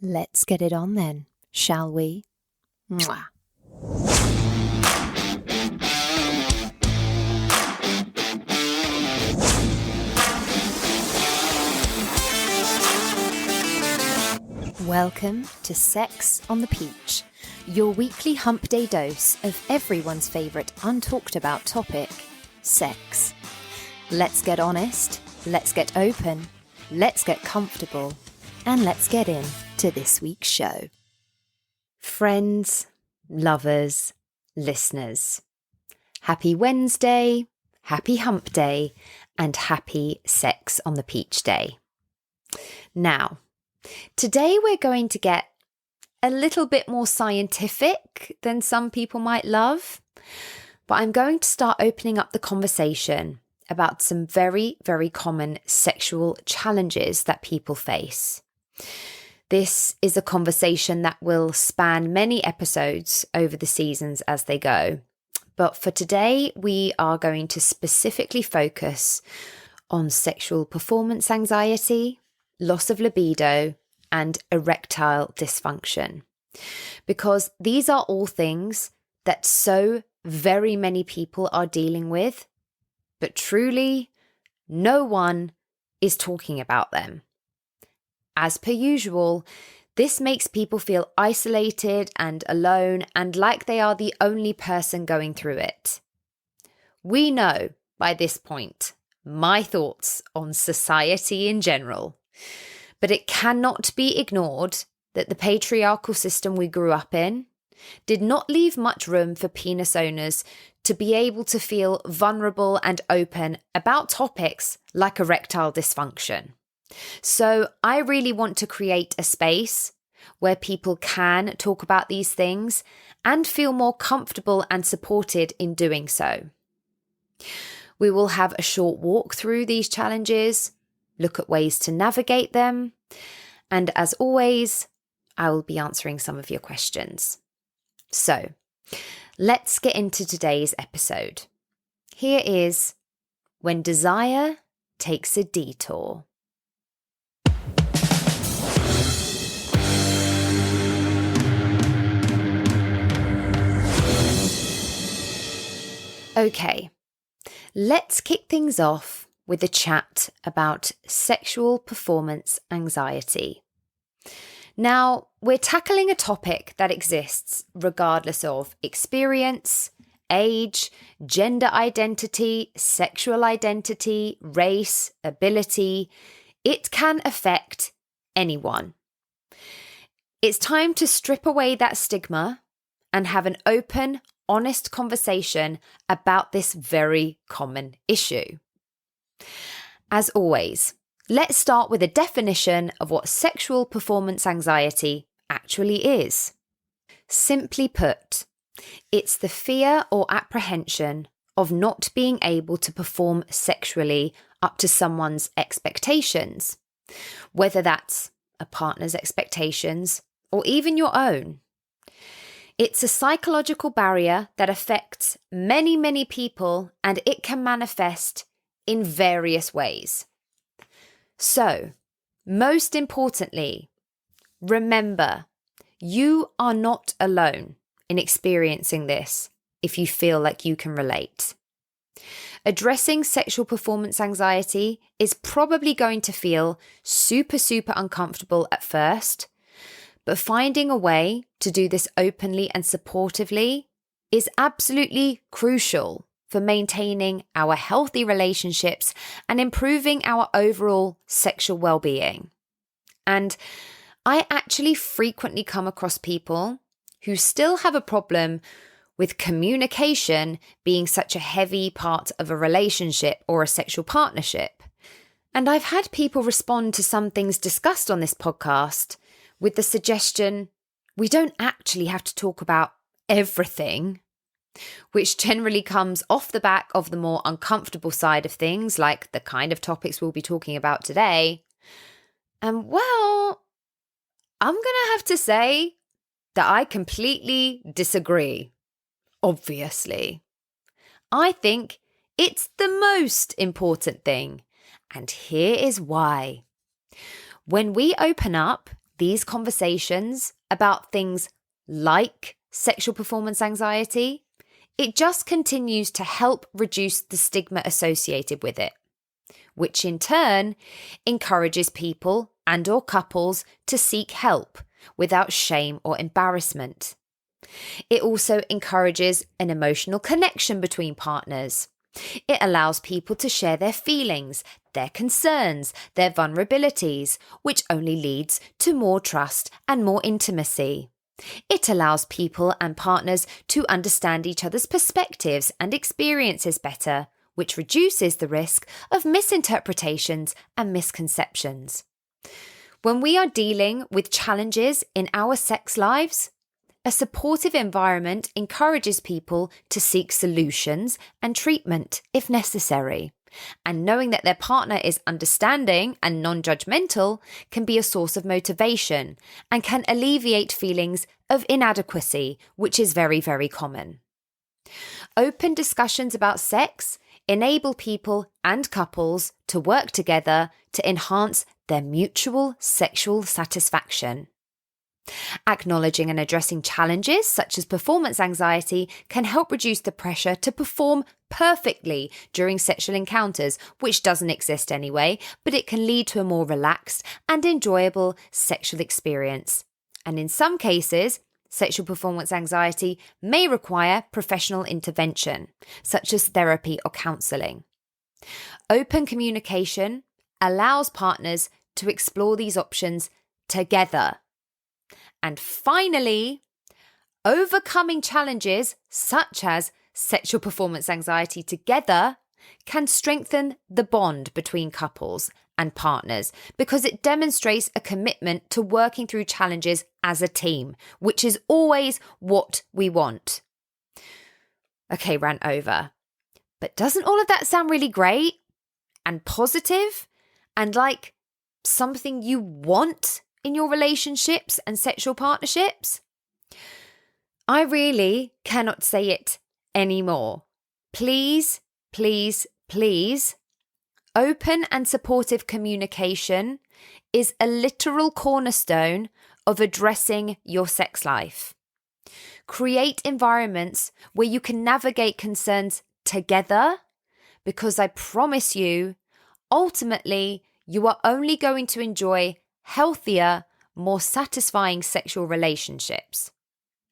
Let's get it on then, shall we? Mwah. Welcome to Sex on the Peach, your weekly hump day dose of everyone's favourite untalked about topic, sex. Let's get honest, let's get open, let's get comfortable, and let's get in to this week's show. Friends, lovers, listeners, happy Wednesday, happy hump day, and happy Sex on the Peach day. Now, today we're going to get a little bit more scientific than some people might love, but I'm going to start opening up the conversation about some very, very common sexual challenges that people face. This is a conversation that will span many episodes over the seasons as they go, but for today we are going to specifically focus on sexual performance anxiety, loss of libido, and erectile dysfunction, because these are all things that so very many people are dealing with, but truly no one is talking about them. As per usual, this makes people feel isolated and alone and like they are the only person going through it. We know by this point my thoughts on society in general, but it cannot be ignored that the patriarchal system we grew up in did not leave much room for penis owners to be able to feel vulnerable and open about topics like erectile dysfunction. So I really want to create a space where people can talk about these things and feel more comfortable and supported in doing so. We will have a short walk through these challenges, look at ways to navigate them, and as always, I will be answering some of your questions. So, let's get into today's episode. Here is When Desire Takes a Detour. Okay, let's kick things off with a chat about sexual performance anxiety. Now, we're tackling a topic that exists regardless of experience, age, gender identity, sexual identity, race, ability. It can affect anyone. It's time to strip away that stigma and have an open, honest conversation about this very common issue. As always, let's start with a definition of what sexual performance anxiety actually is. Simply put, it's the fear or apprehension of not being able to perform sexually up to someone's expectations, whether that's a partner's expectations or even your own. It's a psychological barrier that affects many, many people, and it can manifest in various ways. So, most importantly, remember, you are not alone in experiencing this if you feel like you can relate. Addressing sexual performance anxiety is probably going to feel super, super uncomfortable at first, but finding a way to do this openly and supportively is absolutely crucial for maintaining our healthy relationships and improving our overall sexual well-being. And I actually frequently come across people who still have a problem with communication being such a heavy part of a relationship or a sexual partnership. And I've had people respond to some things discussed on this podcast with the suggestion, we don't actually have to talk about everything, which generally comes off the back of the more uncomfortable side of things, like the kind of topics we'll be talking about today. And well, I'm going to have to say that I completely disagree, obviously. I think it's the most important thing, and here is why. When we open up, these conversations about things like sexual performance anxiety, it just continues to help reduce the stigma associated with it, which in turn encourages people and/or couples to seek help without shame or embarrassment. It also encourages an emotional connection between partners. It allows people to share their feelings, their concerns, their vulnerabilities, which only leads to more trust and more intimacy. It allows people and partners to understand each other's perspectives and experiences better, which reduces the risk of misinterpretations and misconceptions. When we are dealing with challenges in our sex lives, a supportive environment encourages people to seek solutions and treatment if necessary. And knowing that their partner is understanding and non-judgmental can be a source of motivation and can alleviate feelings of inadequacy, which is very, very common. Open discussions about sex enable people and couples to work together to enhance their mutual sexual satisfaction. Acknowledging and addressing challenges such as performance anxiety can help reduce the pressure to perform perfectly during sexual encounters, which doesn't exist anyway, but it can lead to a more relaxed and enjoyable sexual experience. And in some cases, sexual performance anxiety may require professional intervention, such as therapy or counselling. Open communication allows partners to explore these options together. And finally, overcoming challenges such as sexual performance anxiety together can strengthen the bond between couples and partners because it demonstrates a commitment to working through challenges as a team, which is always what we want. Okay, rant over. But doesn't all of that sound really great and positive and like something you want in your relationships and sexual partnerships? I really cannot say it anymore. Please, please, please, open and supportive communication is a literal cornerstone of addressing your sex life. Create environments where you can navigate concerns together, because I promise you, ultimately, you are only going to enjoy healthier, more satisfying sexual relationships.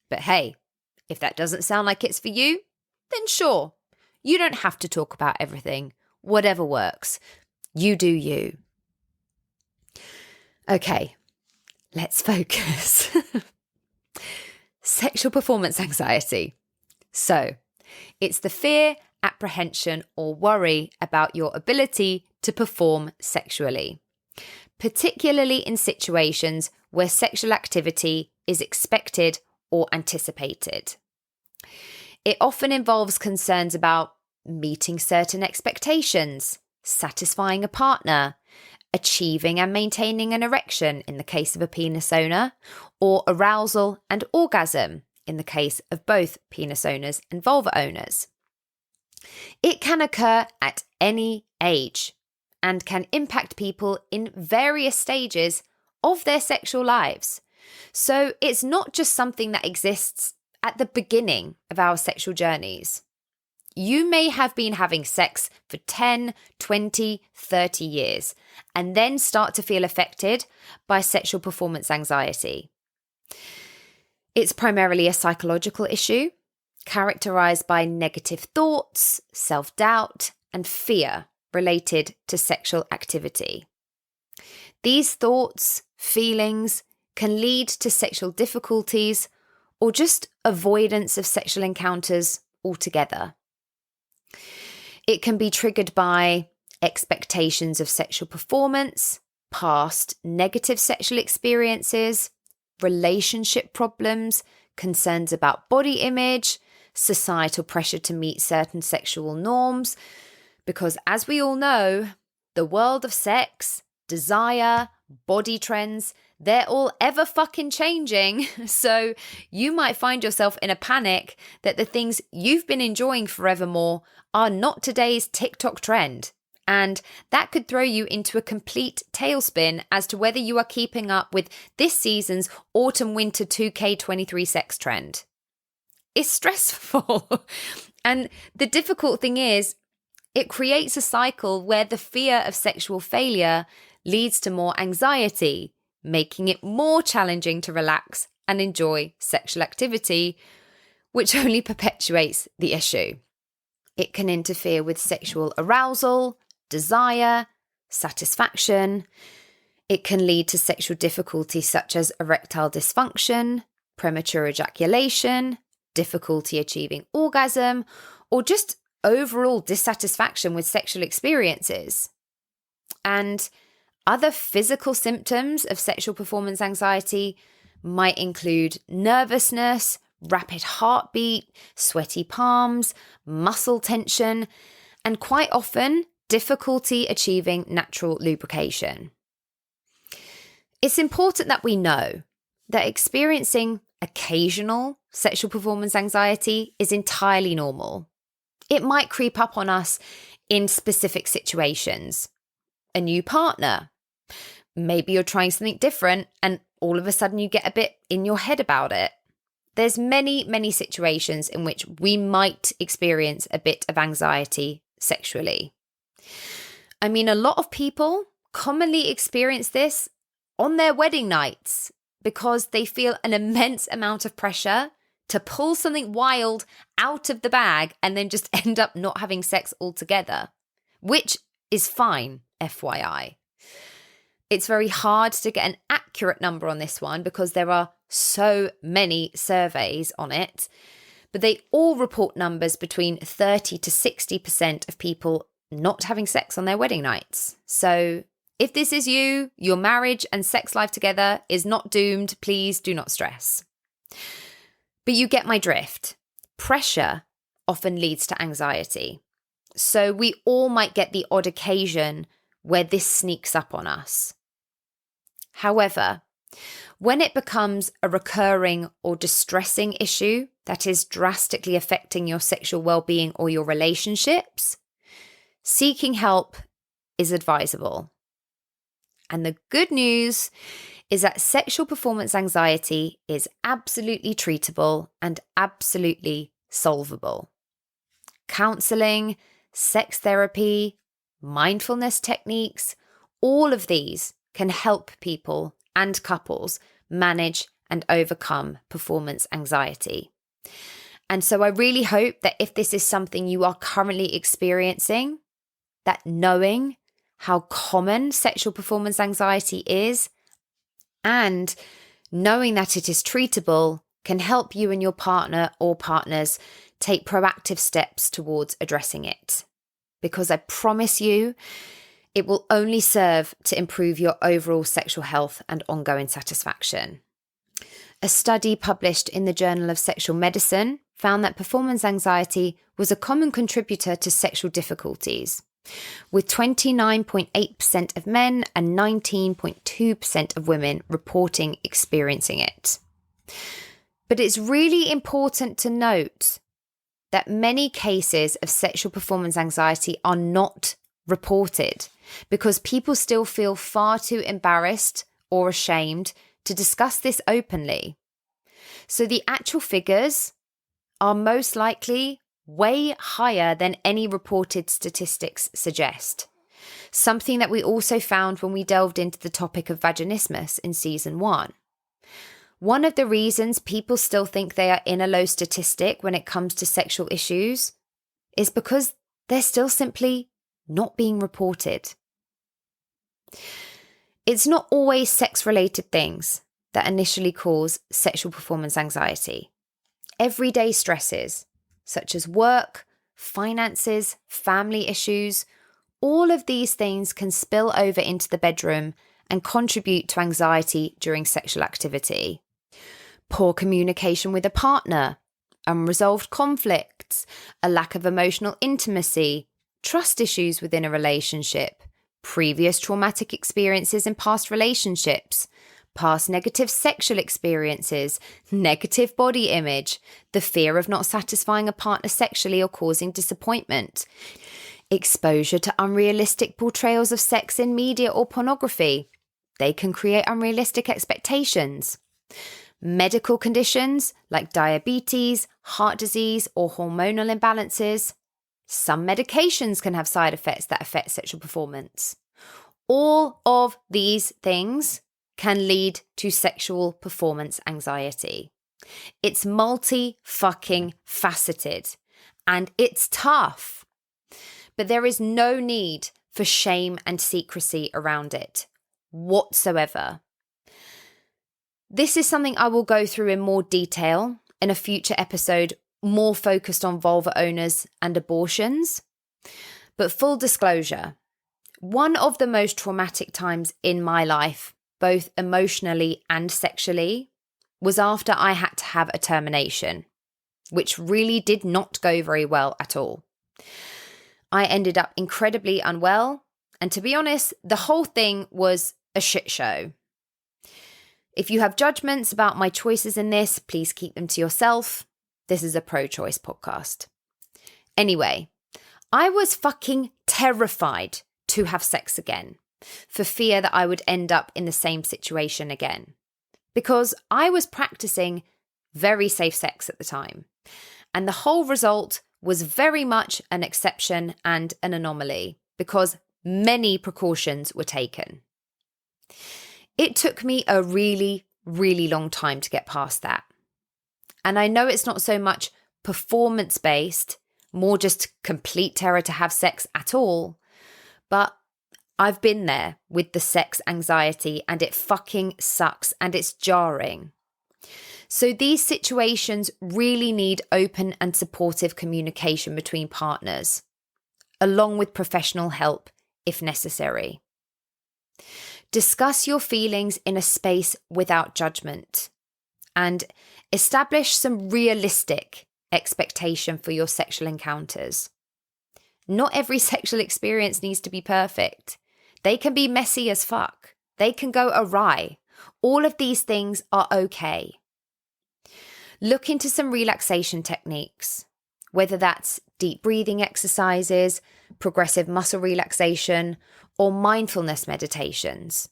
But hey, if that doesn't sound like it's for you, then sure, you don't have to talk about everything. Whatever works. You do you. Okay, let's focus. Sexual performance anxiety. So, it's the fear, apprehension, or worry about your ability to perform sexually, particularly in situations where sexual activity is expected or anticipated. It often involves concerns about meeting certain expectations, satisfying a partner, achieving and maintaining an erection in the case of a penis owner, or arousal and orgasm in the case of both penis owners and vulva owners. It can occur at any age and can impact people in various stages of their sexual lives. So it's not just something that exists at the beginning of our sexual journeys. You may have been having sex for 10, 20, 30 years and then start to feel affected by sexual performance anxiety. It's primarily a psychological issue characterized by negative thoughts, self-doubt, and fear related to sexual activity. These thoughts, feelings can lead to sexual difficulties or just avoidance of sexual encounters altogether. It can be triggered by expectations of sexual performance, past negative sexual experiences, relationship problems, concerns about body image, societal pressure to meet certain sexual norms, because as we all know, the world of sex, desire, body trends, they're all ever fucking changing. So you might find yourself in a panic that the things you've been enjoying forevermore are not today's TikTok trend. And that could throw you into a complete tailspin as to whether you are keeping up with this season's autumn-winter 2K23 sex trend. It's stressful. And the difficult thing is, it creates a cycle where the fear of sexual failure leads to more anxiety, making it more challenging to relax and enjoy sexual activity, which only perpetuates the issue. It can interfere with sexual arousal, desire, satisfaction. It can lead to sexual difficulties such as erectile dysfunction, premature ejaculation, difficulty achieving orgasm, or just overall dissatisfaction with sexual experiences. And other physical symptoms of sexual performance anxiety might include nervousness, rapid heartbeat, sweaty palms, muscle tension, and quite often difficulty achieving natural lubrication. It's important that we know that experiencing occasional sexual performance anxiety is entirely normal. It might creep up on us in specific situations. A new partner. Maybe you're trying something different and all of a sudden you get a bit in your head about it. There's many situations in which we might experience a bit of anxiety sexually. I mean, a lot of people commonly experience this on their wedding nights because they feel an immense amount of pressure to pull something wild out of the bag and then just end up not having sex altogether, which is fine, FYI. It's very hard to get an accurate number on this one because there are so many surveys on it, but they all report numbers between 30 to 60% of people not having sex on their wedding nights. So if this is you, your marriage and sex life together is not doomed. Please do not stress. But you get my drift. Pressure often leads to anxiety. So we all might get the odd occasion where this sneaks up on us. However, when it becomes a recurring or distressing issue that is drastically affecting your sexual well-being or your relationships, seeking help is advisable. And the good news is that sexual performance anxiety is absolutely treatable and absolutely solvable. Counseling, sex therapy, mindfulness techniques, all of these can help people and couples manage and overcome performance anxiety. And so I really hope that if this is something you are currently experiencing, that knowing how common sexual performance anxiety is and knowing that it is treatable can help you and your partner or partners take proactive steps towards addressing it. Because I promise you, it will only serve to improve your overall sexual health and ongoing satisfaction. A study published in the Journal of Sexual Medicine found that performance anxiety was a common contributor to sexual difficulties, with 29.8% of men and 19.2% of women reporting experiencing it. But it's really important to note that many cases of sexual performance anxiety are not reported because people still feel far too embarrassed or ashamed to discuss this openly. So the actual figures are most likely way higher than any reported statistics suggest. Something that we also found when we delved into the topic of vaginismus in season 1. One of the reasons people still think they are in a low statistic when it comes to sexual issues is because they're still simply not being reported. It's not always sex-related things that initially cause sexual performance anxiety. Everyday stresses, such as work, finances, family issues, all of these things can spill over into the bedroom and contribute to anxiety during sexual activity. Poor communication with a partner, unresolved conflicts, a lack of emotional intimacy, trust issues within a relationship, previous traumatic experiences in past relationships, past negative sexual experiences, negative body image, the fear of not satisfying a partner sexually or causing disappointment. Exposure to unrealistic portrayals of sex in media or pornography. They can create unrealistic expectations. Medical conditions like diabetes, heart disease, or hormonal imbalances. Some medications can have side effects that affect sexual performance. All of these things can lead to sexual performance anxiety. It's multi-fucking-faceted, and it's tough. But there is no need for shame and secrecy around it whatsoever. This is something I will go through in more detail in a future episode, more focused on vulva owners and abortions. But full disclosure, one of the most traumatic times in my life, both emotionally and sexually, was after I had to have a termination, which really did not go very well at all. I ended up incredibly unwell, and to be honest, the whole thing was a shit show. If you have judgments about my choices in this, please keep them to yourself. This is a pro-choice podcast. Anyway, I was fucking terrified to have sex again, for fear that I would end up in the same situation again. Because I was practicing very safe sex at the time, and the whole result was very much an exception and an anomaly, because many precautions were taken. It took me a really, really long time to get past that. And I know it's not so much performance-based, more just complete terror to have sex at all, but I've been there with the sex anxiety, and it fucking sucks and it's jarring. So these situations really need open and supportive communication between partners, along with professional help if necessary. Discuss your feelings in a space without judgment, and establish some realistic expectation for your sexual encounters. Not every sexual experience needs to be perfect. They can be messy as fuck. They can go awry. All of these things are okay. Look into some relaxation techniques, whether that's deep breathing exercises, progressive muscle relaxation, or mindfulness meditations.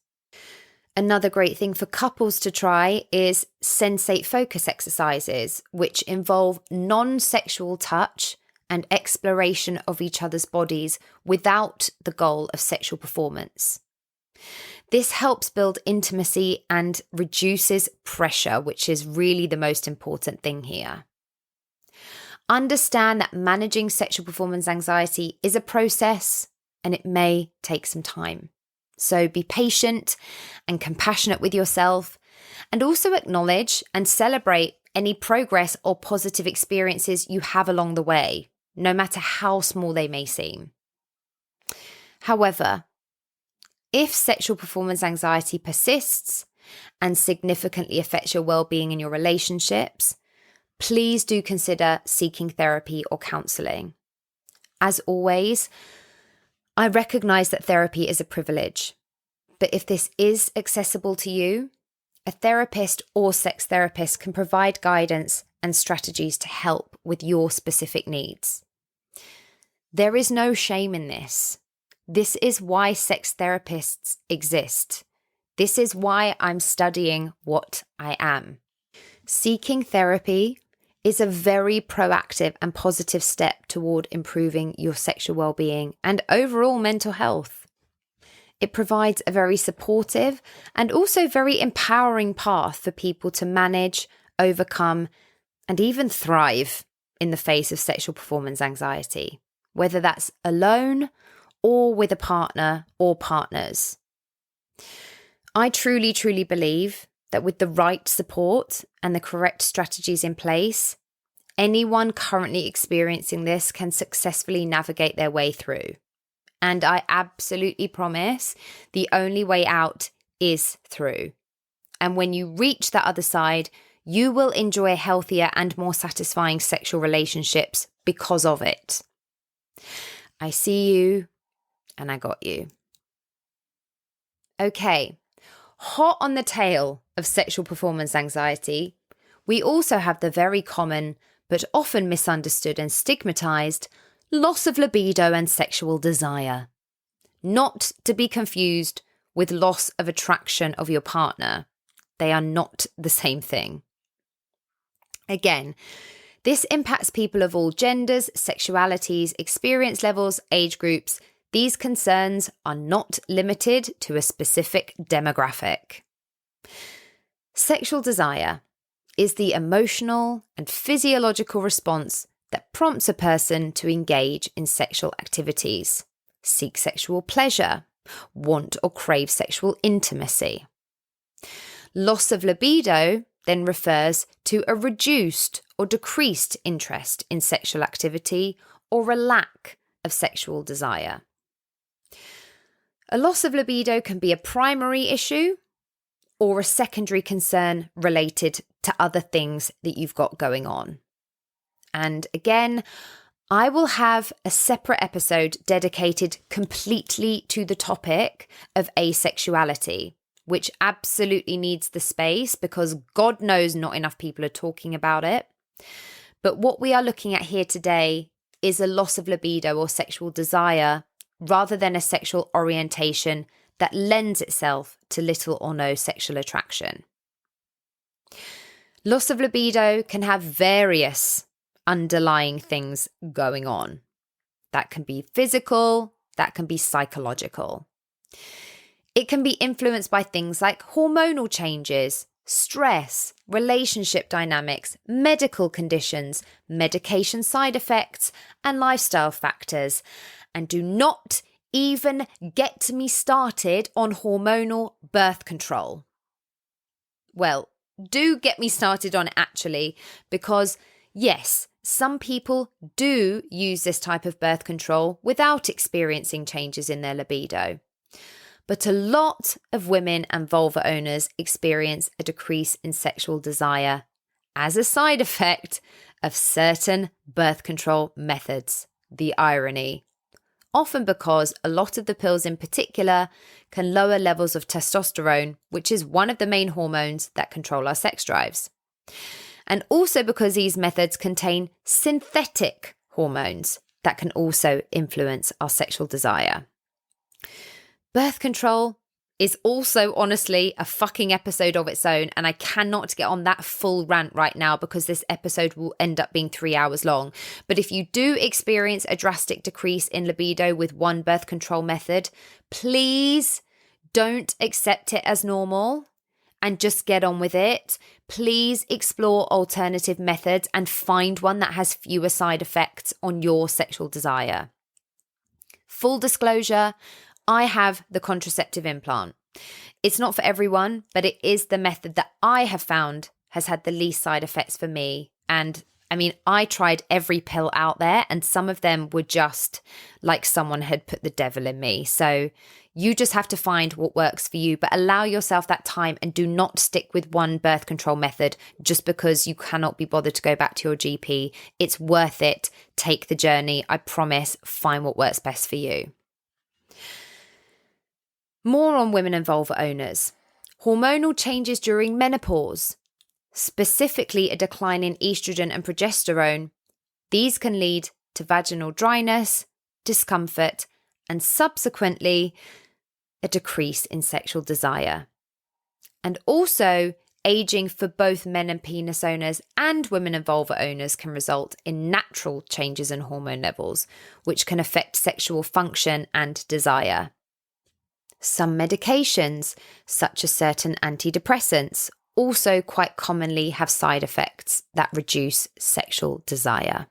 Another great thing for couples to try is sensate focus exercises, which involve non-sexual touch and exploration of each other's bodies without the goal of sexual performance. This helps build intimacy and reduces pressure, which is really the most important thing here. Understand that managing sexual performance anxiety is a process, and it may take some time. So be patient and compassionate with yourself, and also acknowledge and celebrate any progress or positive experiences you have along the way, no matter how small they may seem. However, if sexual performance anxiety persists and significantly affects your well-being in your relationships, please do consider seeking therapy or counselling. As always, I recognise that therapy is a privilege, but if this is accessible to you, a therapist or sex therapist can provide guidance and strategies to help with your specific needs. There is no shame in this. This is why sex therapists exist. This is why I'm studying what I am. Seeking therapy is a very proactive and positive step toward improving your sexual well-being and overall mental health. It provides a very supportive and also very empowering path for people to manage, overcome, and even thrive in the face of sexual performance anxiety, whether that's alone or with a partner or partners. I truly, truly believe that with the right support and the correct strategies in place, anyone currently experiencing this can successfully navigate their way through. And I absolutely promise the only way out is through. And when you reach the other side, you will enjoy healthier and more satisfying sexual relationships because of it. I see you, and I got you. Okay, hot on the tail of sexual performance anxiety, we also have the very common but often misunderstood and stigmatized Loss of libido and sexual desire. Not to be confused with loss of attraction of your partner. They are not the same thing. Again, this impacts people of all genders, sexualities, experience levels, age groups. These concerns are not limited to a specific demographic. Sexual desire is the emotional and physiological response that prompts a person to engage in sexual activities, seek sexual pleasure, want or crave sexual intimacy. Loss of libido then refers to a reduced or decreased interest in sexual activity or a lack of sexual desire. A loss of libido can be a primary issue or a secondary concern related to other things that you've got going on. And again, I will have a separate episode dedicated completely to the topic of asexuality, which absolutely needs the space because God knows not enough people are talking about it. But what we are looking at here today is a loss of libido or sexual desire rather than a sexual orientation that lends itself to little or no sexual attraction. Loss of libido can have various underlying things going on. That can be physical, that can be psychological. It can be influenced by things like hormonal changes, stress, relationship dynamics, medical conditions, medication side effects, and lifestyle factors. And do not even get me started on hormonal birth control. Well, do get me started on it actually, because yes, some people do use this type of birth control without experiencing changes in their libido. But a lot of women and vulva owners experience a decrease in sexual desire as a side effect of certain birth control methods. The irony. Often because a lot of the pills in particular can lower levels of testosterone, which is one of the main hormones that control our sex drives. And also because these methods contain synthetic hormones that can also influence our sexual desire. Birth control is also honestly a fucking episode of its own, and I cannot get on that full rant right now because this episode will end up being 3 hours long. But if you do experience a drastic decrease in libido with one birth control method, please don't accept it as normal and just get on with it. Please explore alternative methods and find one that has fewer side effects on your sexual desire. Full disclosure, I have the contraceptive implant. It's not for everyone, but it is the method that I have found has had the least side effects for me. And I mean, I tried every pill out there and some of them were just like someone had put the devil in me. So you just have to find what works for you, but allow yourself that time and do not stick with one birth control method just because you cannot be bothered to go back to your GP. It's worth it. Take the journey. I promise. Find what works best for you. More on women and vulva owners. Hormonal changes during menopause, specifically a decline in estrogen and progesterone. These can lead to vaginal dryness, discomfort, and subsequently a decrease in sexual desire. And also, aging for both men and penis owners and women and vulva owners can result in natural changes in hormone levels, which can affect sexual function and desire. Some medications, such as certain antidepressants, also quite commonly have side effects that reduce sexual desire.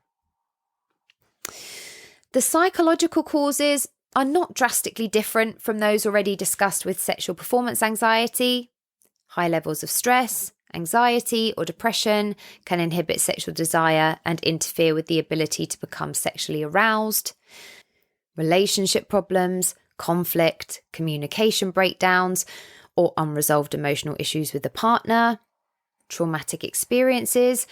The psychological causes are not drastically different from those already discussed with sexual performance anxiety. High levels of stress, anxiety, or depression can inhibit sexual desire and interfere with the ability to become sexually aroused. Relationship problems, conflict, communication breakdowns, or unresolved emotional issues with the partner, traumatic experiences,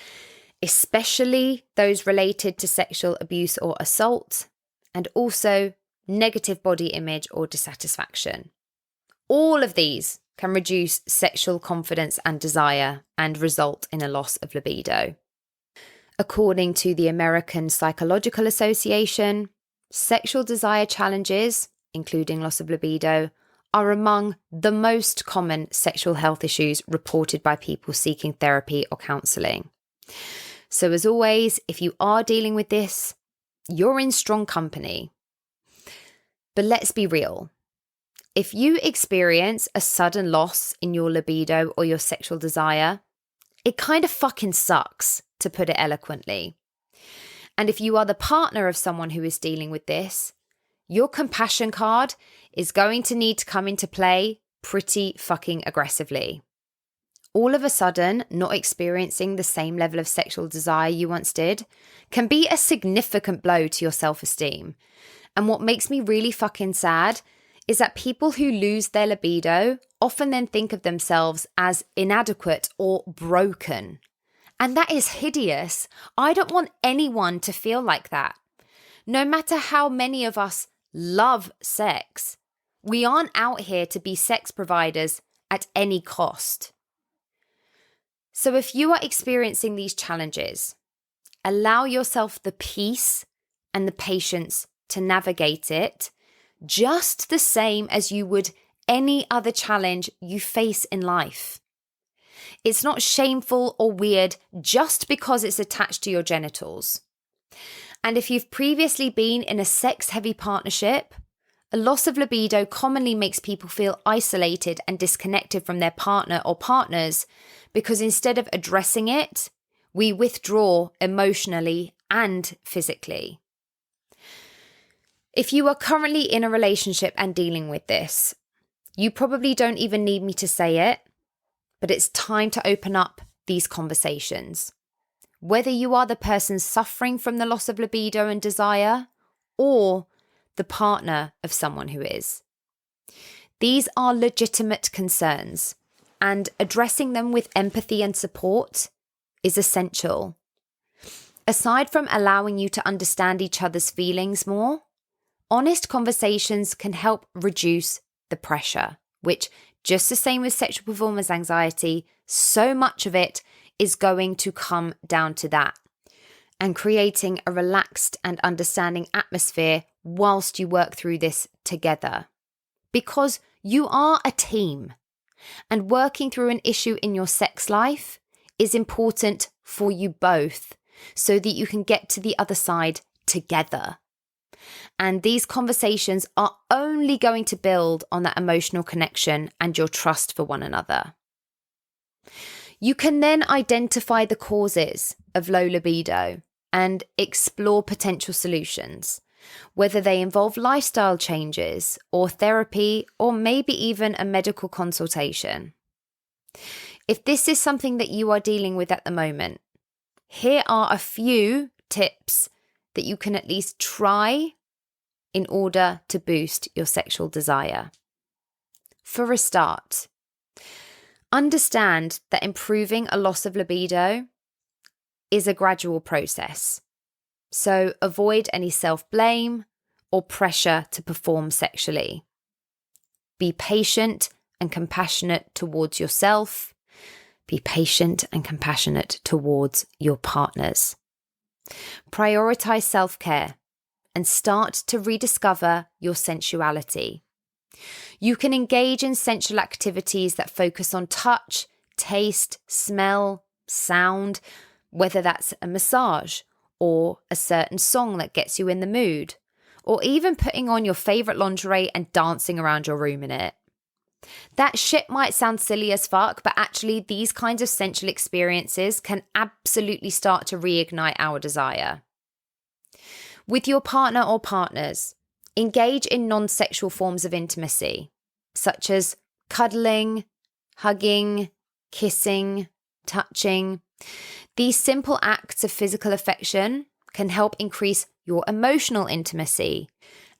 especially those related to sexual abuse or assault, and also negative body image or dissatisfaction. All of these can reduce sexual confidence and desire and result in a loss of libido. According to the American Psychological Association, sexual desire challenges, including loss of libido, are among the most common sexual health issues reported by people seeking therapy or counselling. So as always, if you are dealing with this, you're in strong company. But let's be real. If you experience a sudden loss in your libido or your sexual desire, it kind of fucking sucks, to put it eloquently. And if you are the partner of someone who is dealing with this, your compassion card is going to need to come into play pretty fucking aggressively. All of a sudden, not experiencing the same level of sexual desire you once did can be a significant blow to your self-esteem. And what makes me really fucking sad is that people who lose their libido often then think of themselves as inadequate or broken. And that is hideous. I don't want anyone to feel like that. No matter how many of us love sex, we aren't out here to be sex providers at any cost. So if you are experiencing these challenges, allow yourself the peace and the patience to navigate it just the same as you would any other challenge you face in life. It's not shameful or weird just because it's attached to your genitals. And if you've previously been in a sex-heavy partnership, a loss of libido commonly makes people feel isolated and disconnected from their partner or partners because instead of addressing it, we withdraw emotionally and physically. If you are currently in a relationship and dealing with this, you probably don't even need me to say it, but it's time to open up these conversations. Whether you are the person suffering from the loss of libido and desire or the partner of someone who is. These are legitimate concerns, and addressing them with empathy and support is essential. Aside from allowing you to understand each other's feelings more, honest conversations can help reduce the pressure, which, just the same with sexual performance anxiety, so much of it is going to come down to that, and creating a relaxed and understanding atmosphere whilst you work through this together. Because you are a team, and working through an issue in your sex life is important for you both so that you can get to the other side together. And these conversations are only going to build on that emotional connection and your trust for one another. You can then identify the causes of low libido and explore potential solutions, whether they involve lifestyle changes or therapy or maybe even a medical consultation. If this is something that you are dealing with at the moment, here are a few tips that you can at least try in order to boost your sexual desire. For a start, understand that improving a loss of libido is a gradual process. So avoid any self-blame or pressure to perform sexually. Be patient and compassionate towards yourself. Be patient and compassionate towards your partners. Prioritize self-care and start to rediscover your sensuality. You can engage in sensual activities that focus on touch, taste, smell, sound, whether that's a massage or a certain song that gets you in the mood, or even putting on your favorite lingerie and dancing around your room in it. That shit might sound silly as fuck, but actually these kinds of sensual experiences can absolutely start to reignite our desire. With your partner or partners, engage in non-sexual forms of intimacy, such as cuddling, hugging, kissing, touching. These simple acts of physical affection can help increase your emotional intimacy,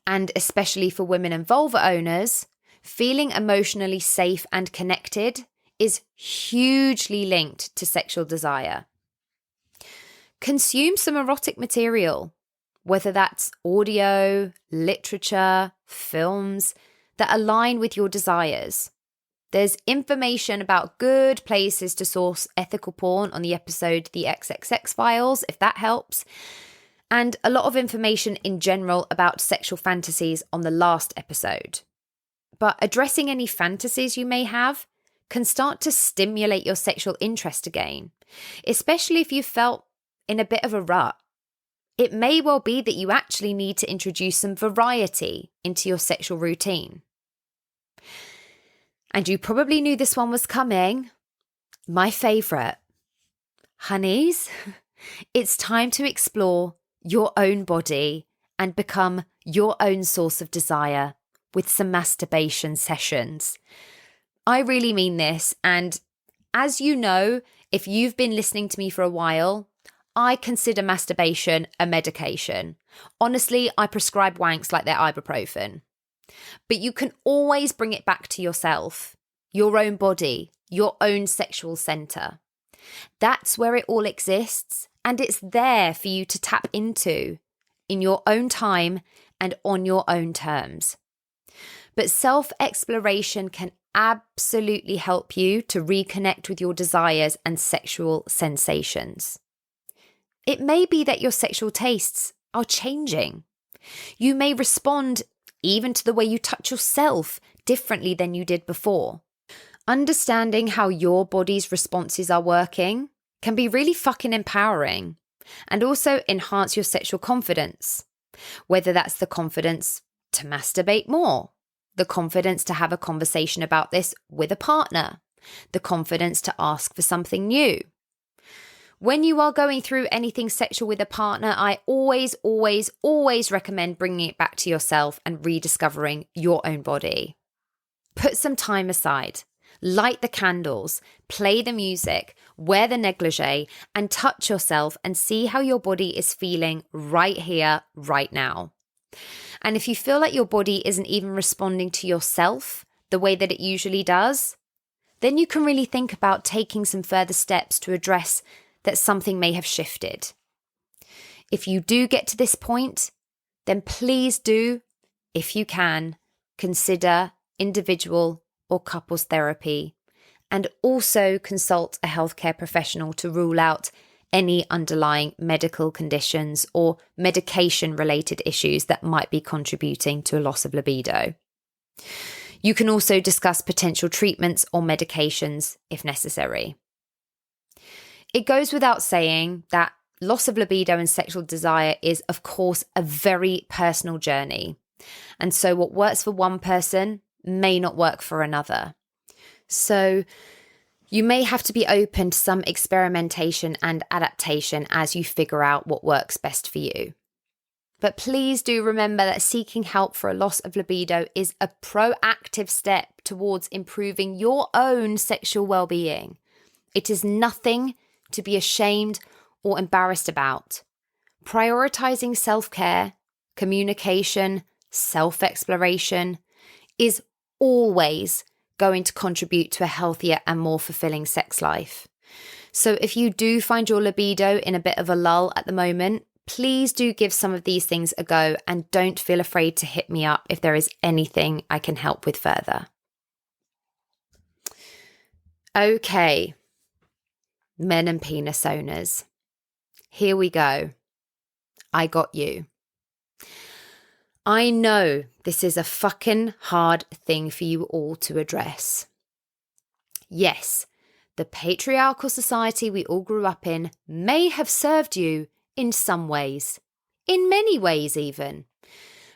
and especially for women and vulva owners, feeling emotionally safe and connected is hugely linked to sexual desire. Consume some erotic material, whether that's audio, literature, films that align with your desires. There's information about good places to source ethical porn on the episode The XXX Files, if that helps. And a lot of information in general about sexual fantasies on the last episode. But addressing any fantasies you may have can start to stimulate your sexual interest again, especially if you felt in a bit of a rut. It may well be that you actually need to introduce some variety into your sexual routine. And you probably knew this one was coming. My favourite. Honeys, it's time to explore your own body and become your own source of desire with some masturbation sessions. I really mean this. And as you know, if you've been listening to me for a while, I consider masturbation a medication. Honestly, I prescribe wanks like they're ibuprofen. But you can always bring it back to yourself, your own body, your own sexual center. That's where it all exists, and it's there for you to tap into in your own time and on your own terms. But self-exploration can absolutely help you to reconnect with your desires and sexual sensations. It may be that your sexual tastes are changing. You may respond even to the way you touch yourself differently than you did before. Understanding how your body's responses are working can be really fucking empowering and also enhance your sexual confidence. Whether that's the confidence to masturbate more, the confidence to have a conversation about this with a partner, the confidence to ask for something new. When you are going through anything sexual with a partner, I always recommend bringing it back to yourself and rediscovering your own body. Put some time aside, light the candles, play the music, wear the negligee, and touch yourself and see how your body is feeling right here, right now. And if you feel like your body isn't even responding to yourself the way that it usually does, then you can really think about taking some further steps to address that something may have shifted. If you do get to this point, then please do, if you can, consider individual or couples therapy, and also consult a healthcare professional to rule out any underlying medical conditions or medication-related issues that might be contributing to a loss of libido. You can also discuss potential treatments or medications if necessary. It goes without saying that loss of libido and sexual desire is, of course, a very personal journey. And so what works for one person may not work for another. So you may have to be open to some experimentation and adaptation as you figure out what works best for you. But please do remember that seeking help for a loss of libido is a proactive step towards improving your own sexual well-being. It is nothing to be ashamed or embarrassed about. Prioritizing self-care, communication, self-exploration is always going to contribute to a healthier and more fulfilling sex life. So if you do find your libido in a bit of a lull at the moment, please do give some of these things a go and don't feel afraid to hit me up if there is anything I can help with further. Okay, men and penis owners. Here we go. I got you. I know this is a fucking hard thing for you all to address. Yes, the patriarchal society we all grew up in may have served you in some ways, in many ways even.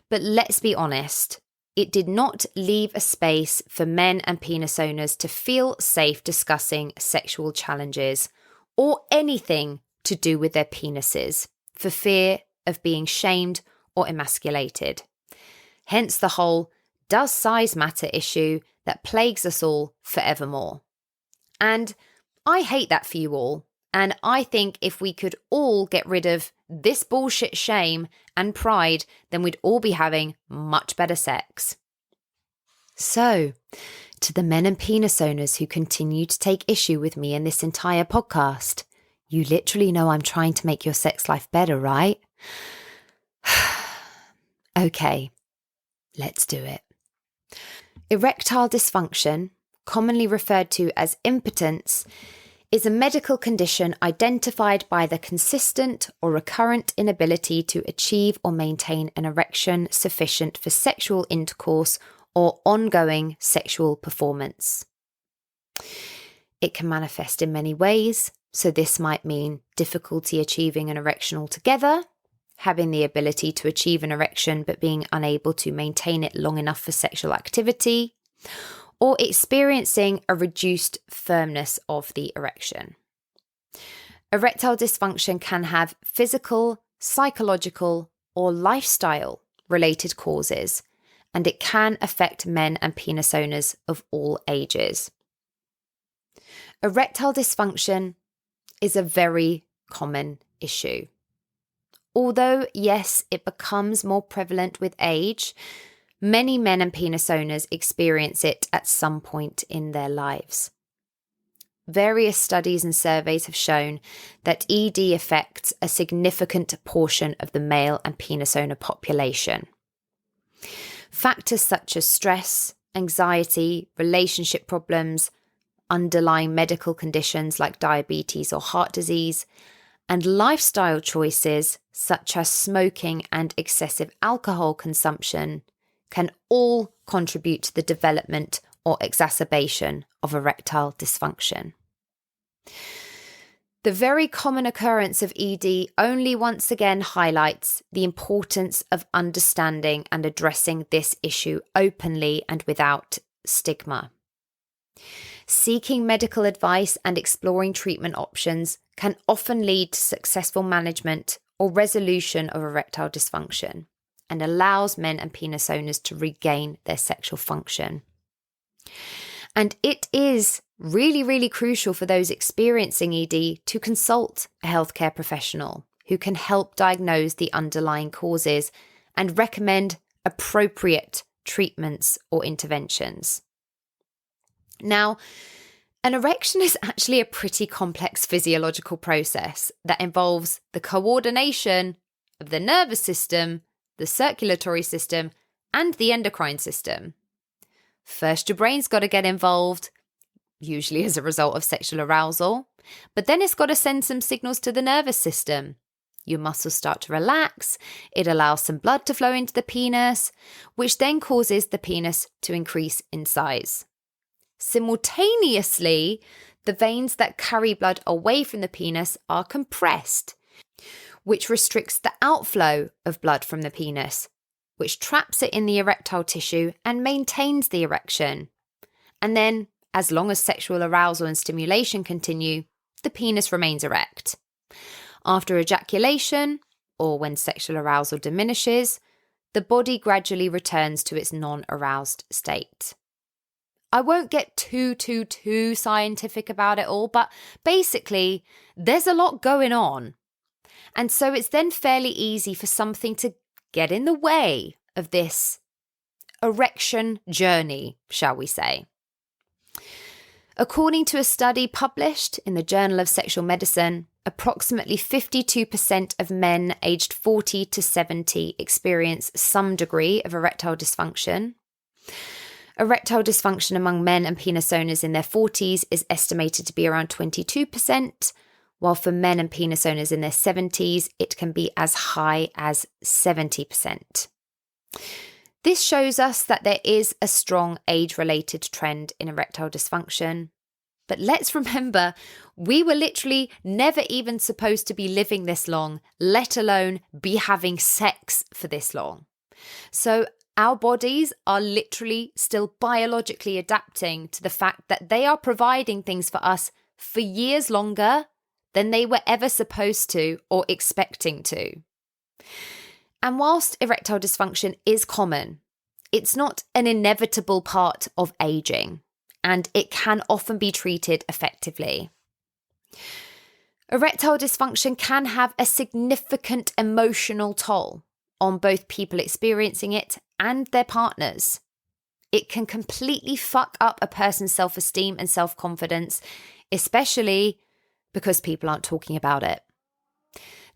But let's be honest, it did not leave a space for men and penis owners to feel safe discussing sexual challenges or anything to do with their penises for fear of being shamed or emasculated. Hence the whole "does size matter" issue that plagues us all forevermore. And I hate that for you all. And I think if we could all get rid of this bullshit shame and pride, then we'd all be having much better sex. So, to the men and penis owners who continue to take issue with me in this entire podcast, you literally know I'm trying to make your sex life better, right? Okay, let's do it. Erectile dysfunction, commonly referred to as impotence, is a medical condition identified by the consistent or recurrent inability to achieve or maintain an erection sufficient for sexual intercourse or ongoing sexual performance. It can manifest in many ways, so this might mean difficulty achieving an erection altogether, having the ability to achieve an erection but being unable to maintain it long enough for sexual activity, or experiencing a reduced firmness of the erection. Erectile dysfunction can have physical, psychological, or lifestyle-related causes, and it can affect men and penis owners of all ages. Erectile dysfunction is a very common issue. Although, yes, it becomes more prevalent with age, many men and penis owners experience it at some point in their lives. Various studies and surveys have shown that ED affects a significant portion of the male and penis owner population. Factors such as stress, anxiety, relationship problems, underlying medical conditions like diabetes or heart disease, and lifestyle choices such as smoking and excessive alcohol consumption can all contribute to the development or exacerbation of erectile dysfunction. The very common occurrence of ED only once again highlights the importance of understanding and addressing this issue openly and without stigma. Seeking medical advice and exploring treatment options can often lead to successful management or resolution of erectile dysfunction, and allows men and penis owners to regain their sexual function. And it is really, really crucial for those experiencing ED to consult a healthcare professional who can help diagnose the underlying causes and recommend appropriate treatments or interventions. Now, an erection is actually a pretty complex physiological process that involves the coordination of the nervous system, the circulatory system, and the endocrine system. First, your brain's got to get involved, usually as a result of sexual arousal, but then it's got to send some signals to the nervous system. Your muscles start to relax, it allows some blood to flow into the penis, which then causes the penis to increase in size. Simultaneously, the veins that carry blood away from the penis are compressed, which restricts the outflow of blood from the penis, which traps it in the erectile tissue and maintains the erection. And then, as long as sexual arousal and stimulation continue, the penis remains erect. After ejaculation, or when sexual arousal diminishes, the body gradually returns to its non-aroused state. I won't get too scientific about it all, but basically, there's a lot going on. And so it's then fairly easy for something to get in the way of this erection journey, shall we say. According to a study published in the Journal of Sexual Medicine, approximately 52% of men aged 40 to 70 experience some degree of erectile dysfunction. Erectile dysfunction among men and penis owners in their 40s is estimated to be around 22%, while for men and penis owners in their 70s, it can be as high as 70%. This shows us that there is a strong age-related trend in erectile dysfunction. But let's remember, we were literally never even supposed to be living this long, let alone be having sex for this long. So our bodies are literally still biologically adapting to the fact that they are providing things for us for years longer than they were ever supposed to or expecting to. And whilst erectile dysfunction is common, it's not an inevitable part of aging, and it can often be treated effectively. Erectile dysfunction can have a significant emotional toll on both people experiencing it and their partners. It can completely fuck up a person's self-esteem and self-confidence, especially because people aren't talking about it.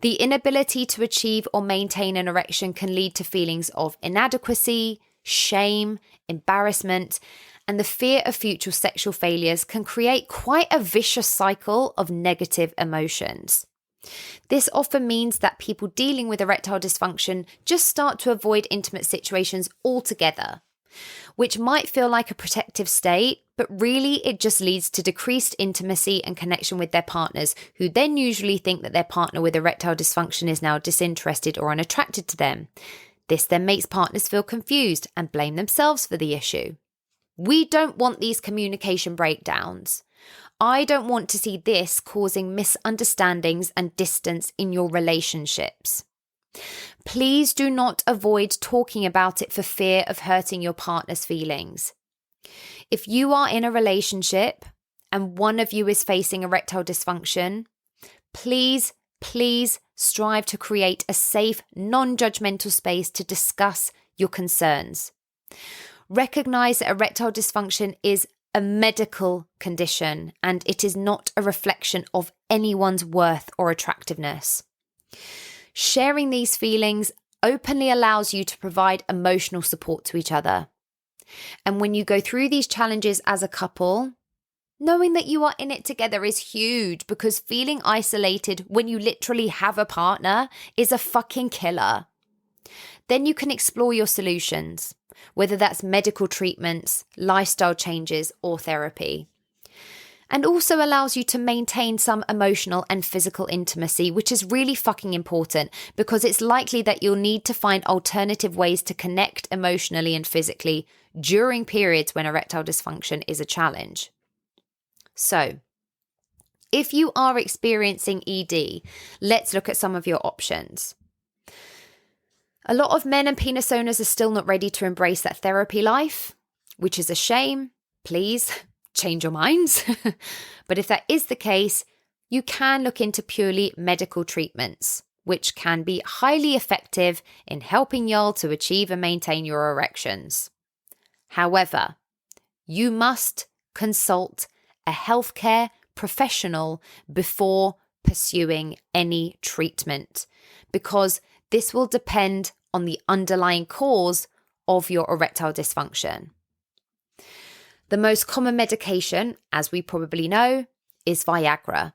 The inability to achieve or maintain an erection can lead to feelings of inadequacy, shame, embarrassment, and the fear of future sexual failures can create quite a vicious cycle of negative emotions. This often means that people dealing with erectile dysfunction just start to avoid intimate situations altogether, which might feel like a protective state, but really it just leads to decreased intimacy and connection with their partners, who then usually think that their partner with erectile dysfunction is now disinterested or unattracted to them. This then makes partners feel confused and blame themselves for the issue. We don't want these communication breakdowns. I don't want to see this causing misunderstandings and distance in your relationships. Please do not avoid talking about it for fear of hurting your partner's feelings. If you are in a relationship and one of you is facing erectile dysfunction, please strive to create a safe, non-judgmental space to discuss your concerns. Recognize that erectile dysfunction is a medical condition and it is not a reflection of anyone's worth or attractiveness. Sharing these feelings openly allows you to provide emotional support to each other. And when you go through these challenges as a couple, knowing that you are in it together is huge, because feeling isolated when you literally have a partner is a fucking killer. Then you can explore your solutions, whether that's medical treatments, lifestyle changes, or therapy. And also allows you to maintain some emotional and physical intimacy, which is really fucking important, because it's likely that you'll need to find alternative ways to connect emotionally and physically during periods when erectile dysfunction is a challenge. So, if you are experiencing ED, let's look at some of your options. A lot of men and penis owners are still not ready to embrace that therapy life, which is a shame. Please change your minds. But if that is the case, you can look into purely medical treatments, which can be highly effective in helping y'all to achieve and maintain your erections. However, you must consult a healthcare professional before pursuing any treatment, because this will depend on the underlying cause of your erectile dysfunction. The most common medication, as we probably know, is Viagra,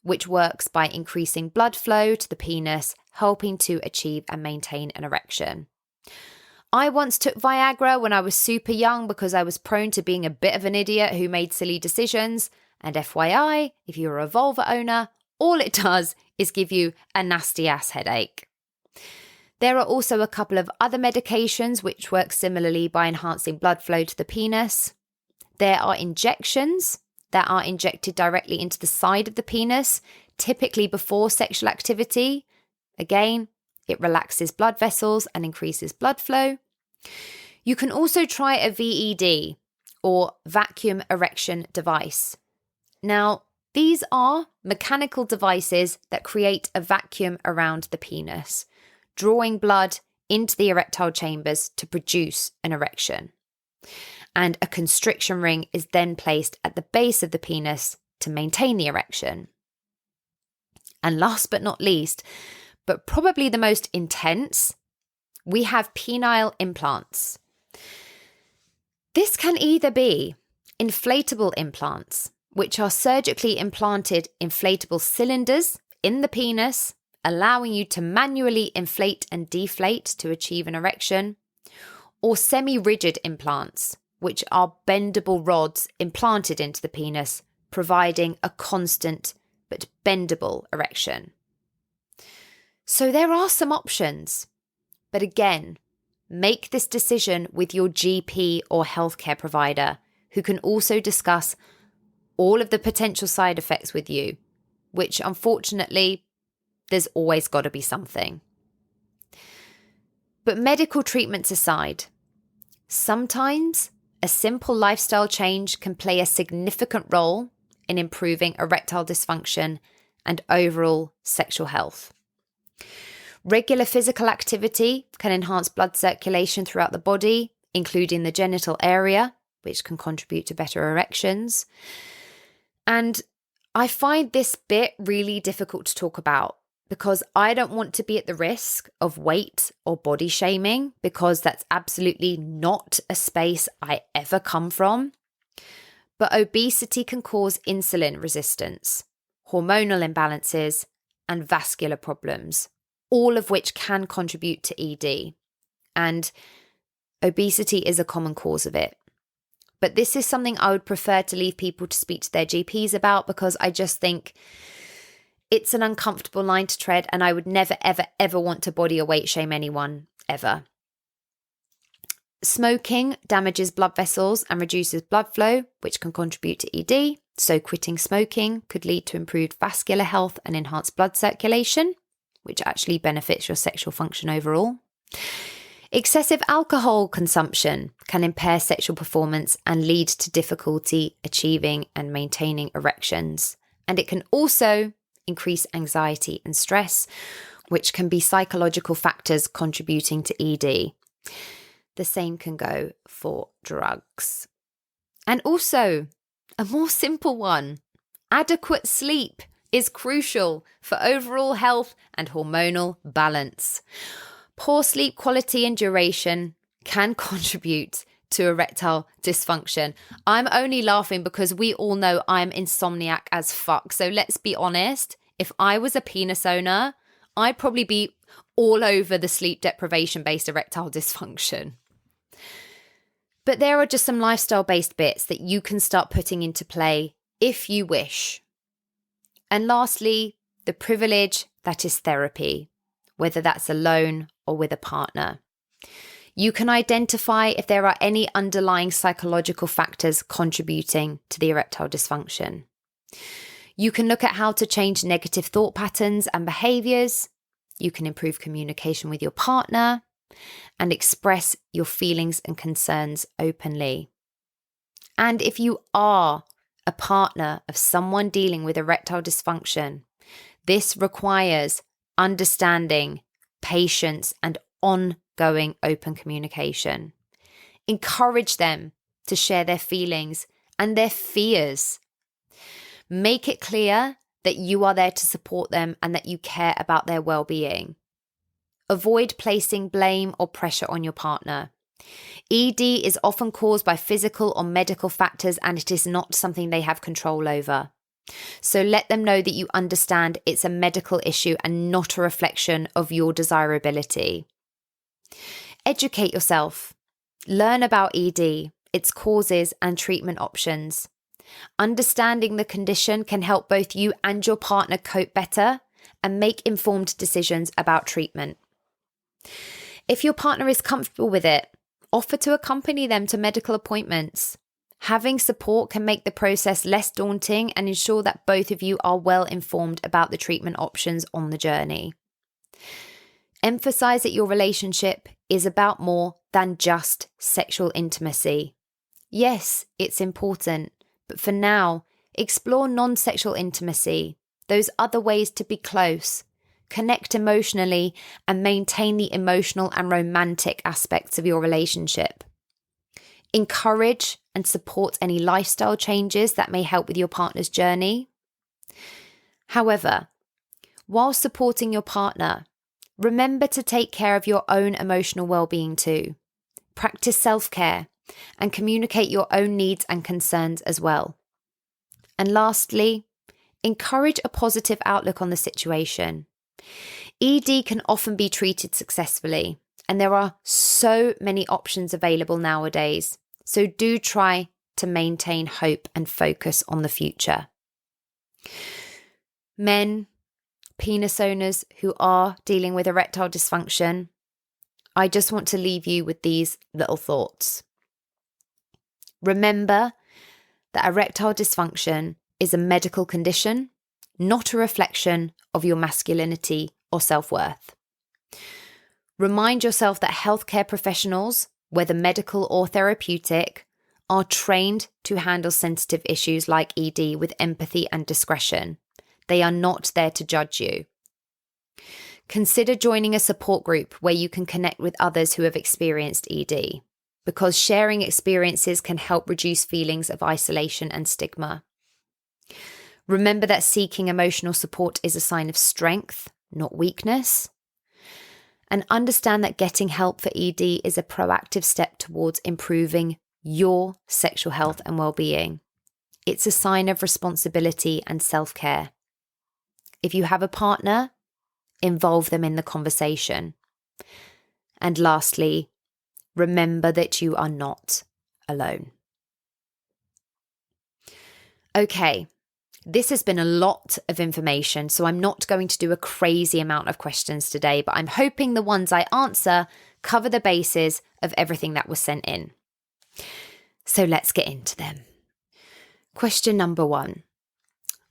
which works by increasing blood flow to the penis, helping to achieve and maintain an erection. I once took Viagra when I was super young because I was prone to being a bit of an idiot who made silly decisions. And FYI, if you're a vulva owner, all it does is give you a nasty ass headache. There are also a couple of other medications which work similarly by enhancing blood flow to the penis. There are injections that are injected directly into the side of the penis, typically before sexual activity. Again, it relaxes blood vessels and increases blood flow. You can also try a VED, or vacuum erection device. Now, these are mechanical devices that create a vacuum around the penis, drawing blood into the erectile chambers to produce an erection. And a constriction ring is then placed at the base of the penis to maintain the erection. And last but not least, but probably the most intense, we have penile implants. This can either be inflatable implants, which are surgically implanted inflatable cylinders in the penis, allowing you to manually inflate and deflate to achieve an erection, or semi-rigid implants, which are bendable rods implanted into the penis, providing a constant but bendable erection. So there are some options, but again, make this decision with your GP or healthcare provider, who can also discuss all of the potential side effects with you, which unfortunately, there's always got to be something. But medical treatments aside, sometimes a simple lifestyle change can play a significant role in improving erectile dysfunction and overall sexual health. Regular physical activity can enhance blood circulation throughout the body, including the genital area, which can contribute to better erections. And I find this bit really difficult to talk about because I don't want to be at the risk of weight or body shaming, because that's absolutely not a space I ever come from. But obesity can cause insulin resistance, hormonal imbalances, and vascular problems, all of which can contribute to ED. And obesity is a common cause of it. But this is something I would prefer to leave people to speak to their GPs about, because I just think it's an uncomfortable line to tread, and I would never, ever, ever want to body or weight shame anyone, ever. Smoking damages blood vessels and reduces blood flow, which can contribute to ED. So quitting smoking could lead to improved vascular health and enhanced blood circulation, which actually benefits your sexual function overall. Excessive alcohol consumption can impair sexual performance and lead to difficulty achieving and maintaining erections. And it can also increase anxiety and stress, which can be psychological factors contributing to ED. The same can go for drugs. And also, a more simple one, adequate sleep is crucial for overall health and hormonal balance. Poor sleep quality and duration can contribute to erectile dysfunction. I'm only laughing because we all know I'm insomniac as fuck. So let's be honest, if I was a penis owner, I'd probably be all over the sleep deprivation-based erectile dysfunction. But there are just some lifestyle-based bits that you can start putting into play if you wish. And lastly, the privilege that is therapy, whether that's alone or with a partner. You can identify if there are any underlying psychological factors contributing to the erectile dysfunction. You can look at how to change negative thought patterns and behaviors. You can improve communication with your partner and express your feelings and concerns openly. And if you are a partner of someone dealing with erectile dysfunction, this requires understanding, patience, and ongoing open communication. Encourage them to share their feelings and their fears. Make it clear that you are there to support them and that you care about their well-being. Avoid placing blame or pressure on your partner. ED is often caused by physical or medical factors, and it is not something they have control over. So let them know that you understand it's a medical issue and not a reflection of your desirability. Educate yourself. Learn about ED, its causes and treatment options. Understanding the condition can help both you and your partner cope better and make informed decisions about treatment. If your partner is comfortable with it, offer to accompany them to medical appointments. Having support can make the process less daunting and ensure that both of you are well informed about the treatment options on the journey. Emphasize that your relationship is about more than just sexual intimacy. Yes, it's important, but for now, explore non-sexual intimacy, those other ways to be close, connect emotionally, and maintain the emotional and romantic aspects of your relationship. Encourage and support any lifestyle changes that may help with your partner's journey. However, while supporting your partner, remember to take care of your own emotional well-being too. Practice self-care and communicate your own needs and concerns as well. And lastly, encourage a positive outlook on the situation. ED can often be treated successfully, and there are so many options available nowadays. So do try to maintain hope and focus on the future. Men, penis owners who are dealing with erectile dysfunction, I just want to leave you with these little thoughts. Remember that erectile dysfunction is a medical condition, not a reflection of your masculinity or self-worth. Remind yourself that healthcare professionals, whether medical or therapeutic, are trained to handle sensitive issues like ED with empathy and discretion. They are not there to judge you. Consider joining a support group where you can connect with others who have experienced ED, because sharing experiences can help reduce feelings of isolation and stigma. Remember that seeking emotional support is a sign of strength, not weakness. And understand that getting help for ED is a proactive step towards improving your sexual health and well-being. It's a sign of responsibility and self-care. If you have a partner, involve them in the conversation. And lastly, remember that you are not alone. Okay, this has been a lot of information, so I'm not going to do a crazy amount of questions today, but I'm hoping the ones I answer cover the bases of everything that was sent in. So let's get into them. Question number 1.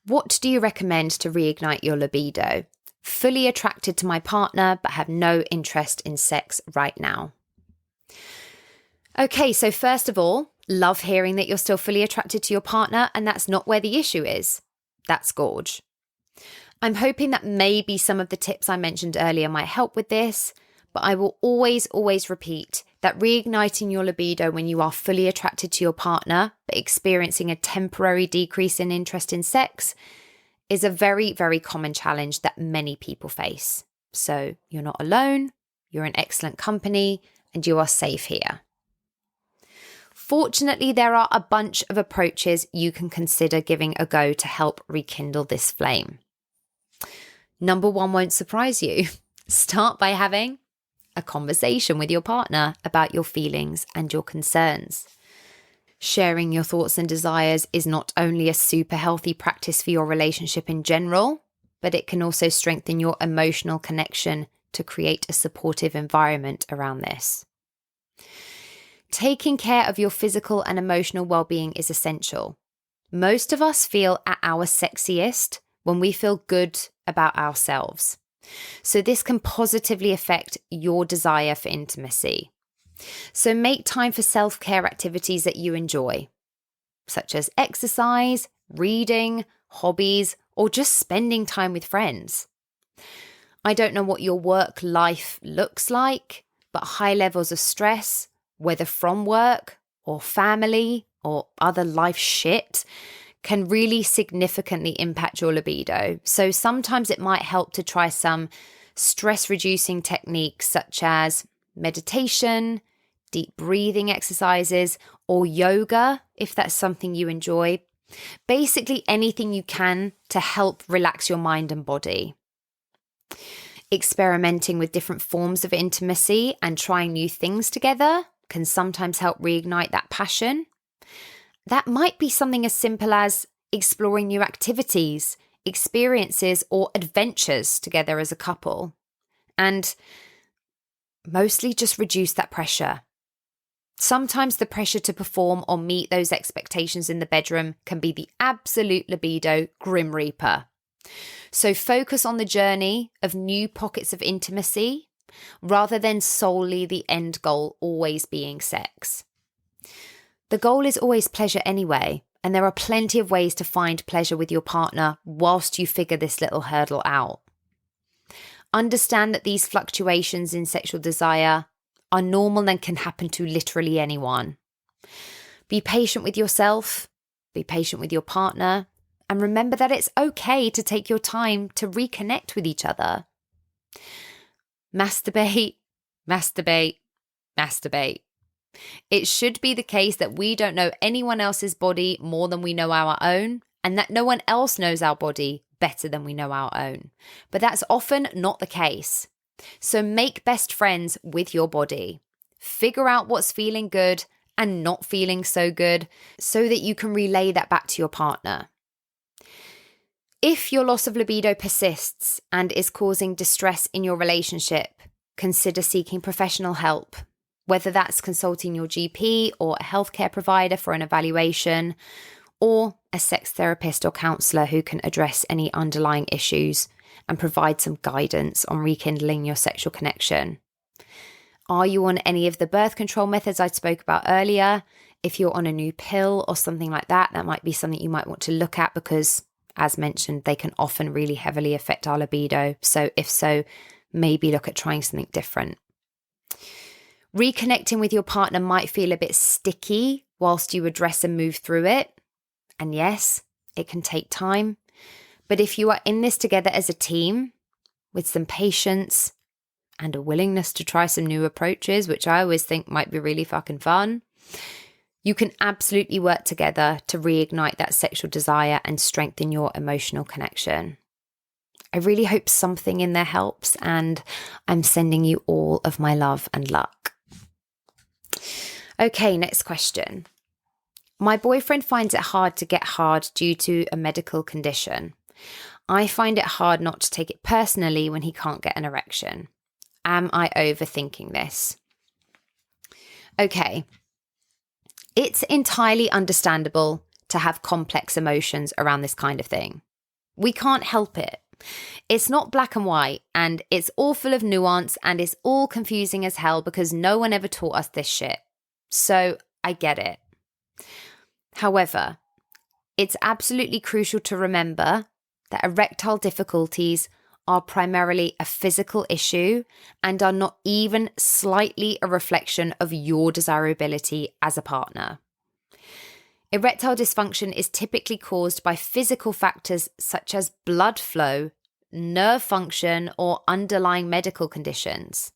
What do you recommend to reignite your libido? Fully attracted to my partner, but have no interest in sex right now. Okay, so first of all, love hearing that you're still fully attracted to your partner and that's not where the issue is. That's gorge. I'm hoping that maybe some of the tips I mentioned earlier might help with this, but I will always repeat that reigniting your libido when you are fully attracted to your partner, but experiencing a temporary decrease in interest in sex is a very, very common challenge that many people face. So you're not alone, you're in excellent company, and you are safe here. Fortunately, there are a bunch of approaches you can consider giving a go to help rekindle this flame. Number 1 won't surprise you. Start by having a conversation with your partner about your feelings and your concerns. Sharing your thoughts and desires is not only a super healthy practice for your relationship in general, but it can also strengthen your emotional connection to create a supportive environment around this. Taking care of your physical and emotional well-being is essential. Most of us feel at our sexiest when we feel good about ourselves. So this can positively affect your desire for intimacy. So make time for self-care activities that you enjoy, such as exercise, reading, hobbies, or just spending time with friends. I don't know what your work life looks like, but high levels of stress, whether from work or family or other life shit, can really significantly impact your libido. So sometimes it might help to try some stress-reducing techniques such as meditation, deep breathing exercises, or yoga, if that's something you enjoy. Basically anything you can to help relax your mind and body. Experimenting with different forms of intimacy and trying new things together can sometimes help reignite that passion. That might be something as simple as exploring new activities, experiences, or adventures together as a couple. And mostly just reduce that pressure. Sometimes the pressure to perform or meet those expectations in the bedroom can be the absolute libido grim reaper. So focus on the journey of new pockets of intimacy rather than solely the end goal always being sex. The goal is always pleasure anyway, and there are plenty of ways to find pleasure with your partner whilst you figure this little hurdle out. Understand that these fluctuations in sexual desire are normal and can happen to literally anyone. Be patient with yourself, be patient with your partner, and remember that it's okay to take your time to reconnect with each other. Masturbate, masturbate, masturbate. It should be the case that we don't know anyone else's body more than we know our own, and that no one else knows our body better than we know our own. But that's often not the case. So make best friends with your body. Figure out what's feeling good and not feeling so good so that you can relay that back to your partner. If your loss of libido persists and is causing distress in your relationship, consider seeking professional help, whether that's consulting your GP or a healthcare provider for an evaluation, or a sex therapist or counsellor who can address any underlying issues and provide some guidance on rekindling your sexual connection. Are you on any of the birth control methods I spoke about earlier? If you're on a new pill or something like that, that might be something you might want to look at because, as mentioned, they can often really heavily affect our libido. So if so, maybe look at trying something different. Reconnecting with your partner might feel a bit sticky whilst you address and move through it. And yes, it can take time. But if you are in this together as a team, with some patience and a willingness to try some new approaches, which I always think might be really fucking fun, you can absolutely work together to reignite that sexual desire and strengthen your emotional connection. I really hope something in there helps, and I'm sending you all of my love and luck. Okay, next question. My boyfriend finds it hard to get hard due to a medical condition. I find it hard not to take it personally when he can't get an erection. Am I overthinking this? Okay. It's entirely understandable to have complex emotions around this kind of thing. We can't help it. It's not black and white, and it's all full of nuance, and it's all confusing as hell because no one ever taught us this shit. So I get it. However, it's absolutely crucial to remember that erectile difficulties are primarily a physical issue and are not even slightly a reflection of your desirability as a partner. Erectile dysfunction is typically caused by physical factors such as blood flow, nerve function, or underlying medical conditions.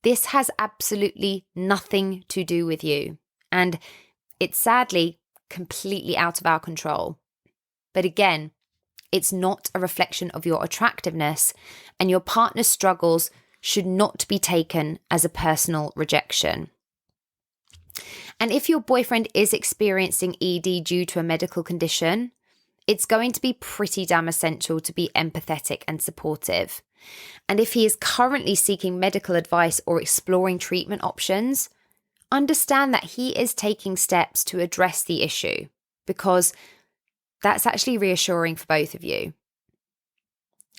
This has absolutely nothing to do with you, and it's sadly completely out of our control. But again, it's not a reflection of your attractiveness, and your partner's struggles should not be taken as a personal rejection. And if your boyfriend is experiencing ED due to a medical condition, it's going to be pretty damn essential to be empathetic and supportive. And if he is currently seeking medical advice or exploring treatment options, understand that he is taking steps to address the issue, because that's actually reassuring for both of you.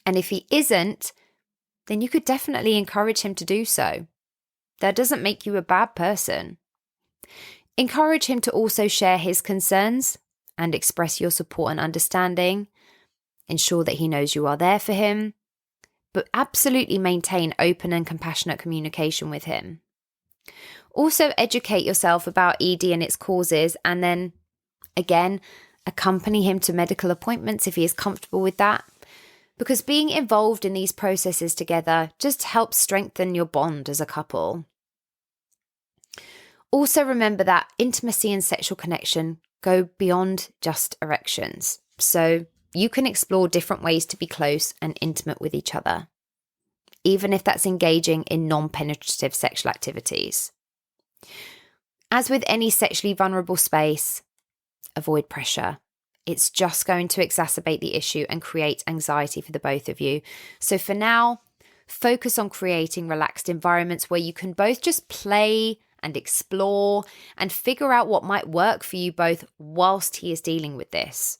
And if he isn't, then you could definitely encourage him to do so. That doesn't make you a bad person. Encourage him to also share his concerns and express your support and understanding. Ensure that he knows you are there for him, but absolutely maintain open and compassionate communication with him. Also educate yourself about ED and its causes, and then, again, accompany him to medical appointments if he is comfortable with that, because being involved in these processes together just helps strengthen your bond as a couple. Also remember that intimacy and sexual connection go beyond just erections, so you can explore different ways to be close and intimate with each other, even if that's engaging in non-penetrative sexual activities. As with any sexually vulnerable space, avoid pressure. It's just going to exacerbate the issue and create anxiety for the both of you. So for now, focus on creating relaxed environments where you can both just play and explore and figure out what might work for you both whilst he is dealing with this.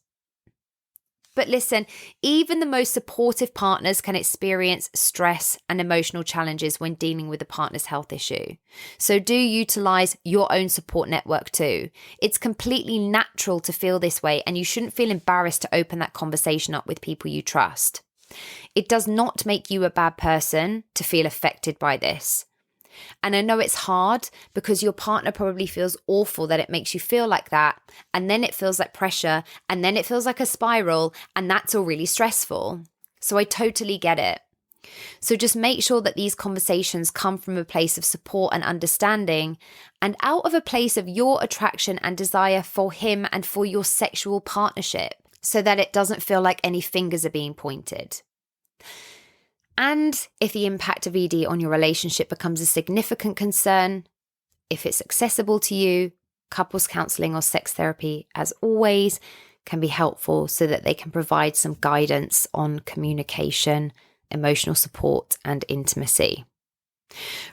But listen, even the most supportive partners can experience stress and emotional challenges when dealing with a partner's health issue. So do utilize your own support network too. It's completely natural to feel this way, and you shouldn't feel embarrassed to open that conversation up with people you trust. It does not make you a bad person to feel affected by this. And I know it's hard because your partner probably feels awful that it makes you feel like that. And then it feels like pressure. And then it feels like a spiral. And that's all really stressful. So I totally get it. So just make sure that these conversations come from a place of support and understanding, and out of a place of your attraction and desire for him and for your sexual partnership, so that it doesn't feel like any fingers are being pointed. And if the impact of ED on your relationship becomes a significant concern, if it's accessible to you, couples counselling or sex therapy, as always, can be helpful so that they can provide some guidance on communication, emotional support, and intimacy.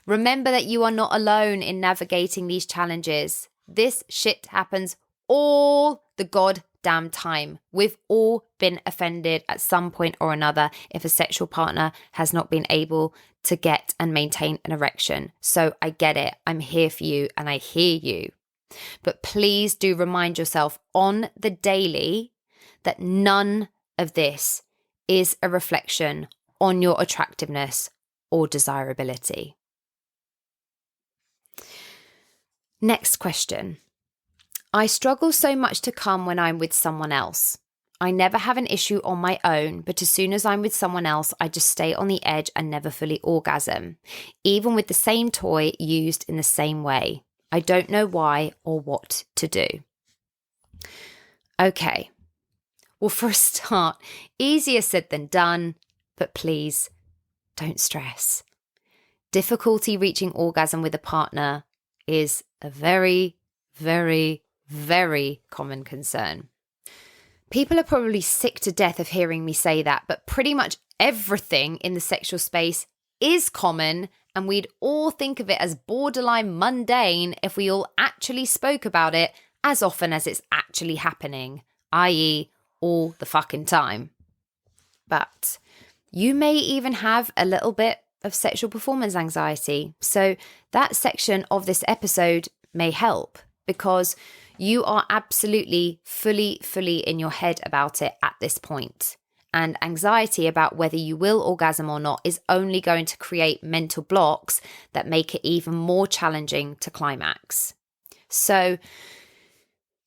Remember that you are not alone in navigating these challenges. This shit happens all the goddamn time. We've all been offended at some point or another if a sexual partner has not been able to get and maintain an erection. So I get it. I'm here for you and I hear you. But please do remind yourself on the daily that none of this is a reflection on your attractiveness or desirability. Next question. I struggle so much to come when I'm with someone else. I never have an issue on my own, but as soon as I'm with someone else, I just stay on the edge and never fully orgasm, even with the same toy used in the same way. I don't know why or what to do. Okay. Well, for a start, easier said than done, but please don't stress. Difficulty reaching orgasm with a partner is a very, very, very common concern. People are probably sick to death of hearing me say that, but pretty much everything in the sexual space is common, and we'd all think of it as borderline mundane if we all actually spoke about it as often as it's actually happening, i.e., all the fucking time. But you may even have a little bit of sexual performance anxiety, so that section of this episode may help, because you are absolutely fully in your head about it at this point. And anxiety about whether you will orgasm or not is only going to create mental blocks that make it even more challenging to climax. So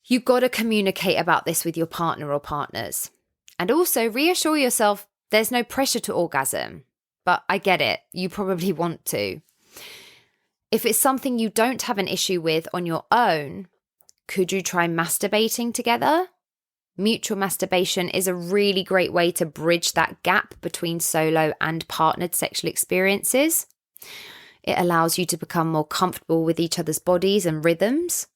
you've got to communicate about this with your partner or partners. And also reassure yourself there's no pressure to orgasm. But I get it, you probably want to. If it's something you don't have an issue with on your own, could you try masturbating together? Mutual masturbation is a really great way to bridge that gap between solo and partnered sexual experiences. It allows you to become more comfortable with each other's bodies and rhythms.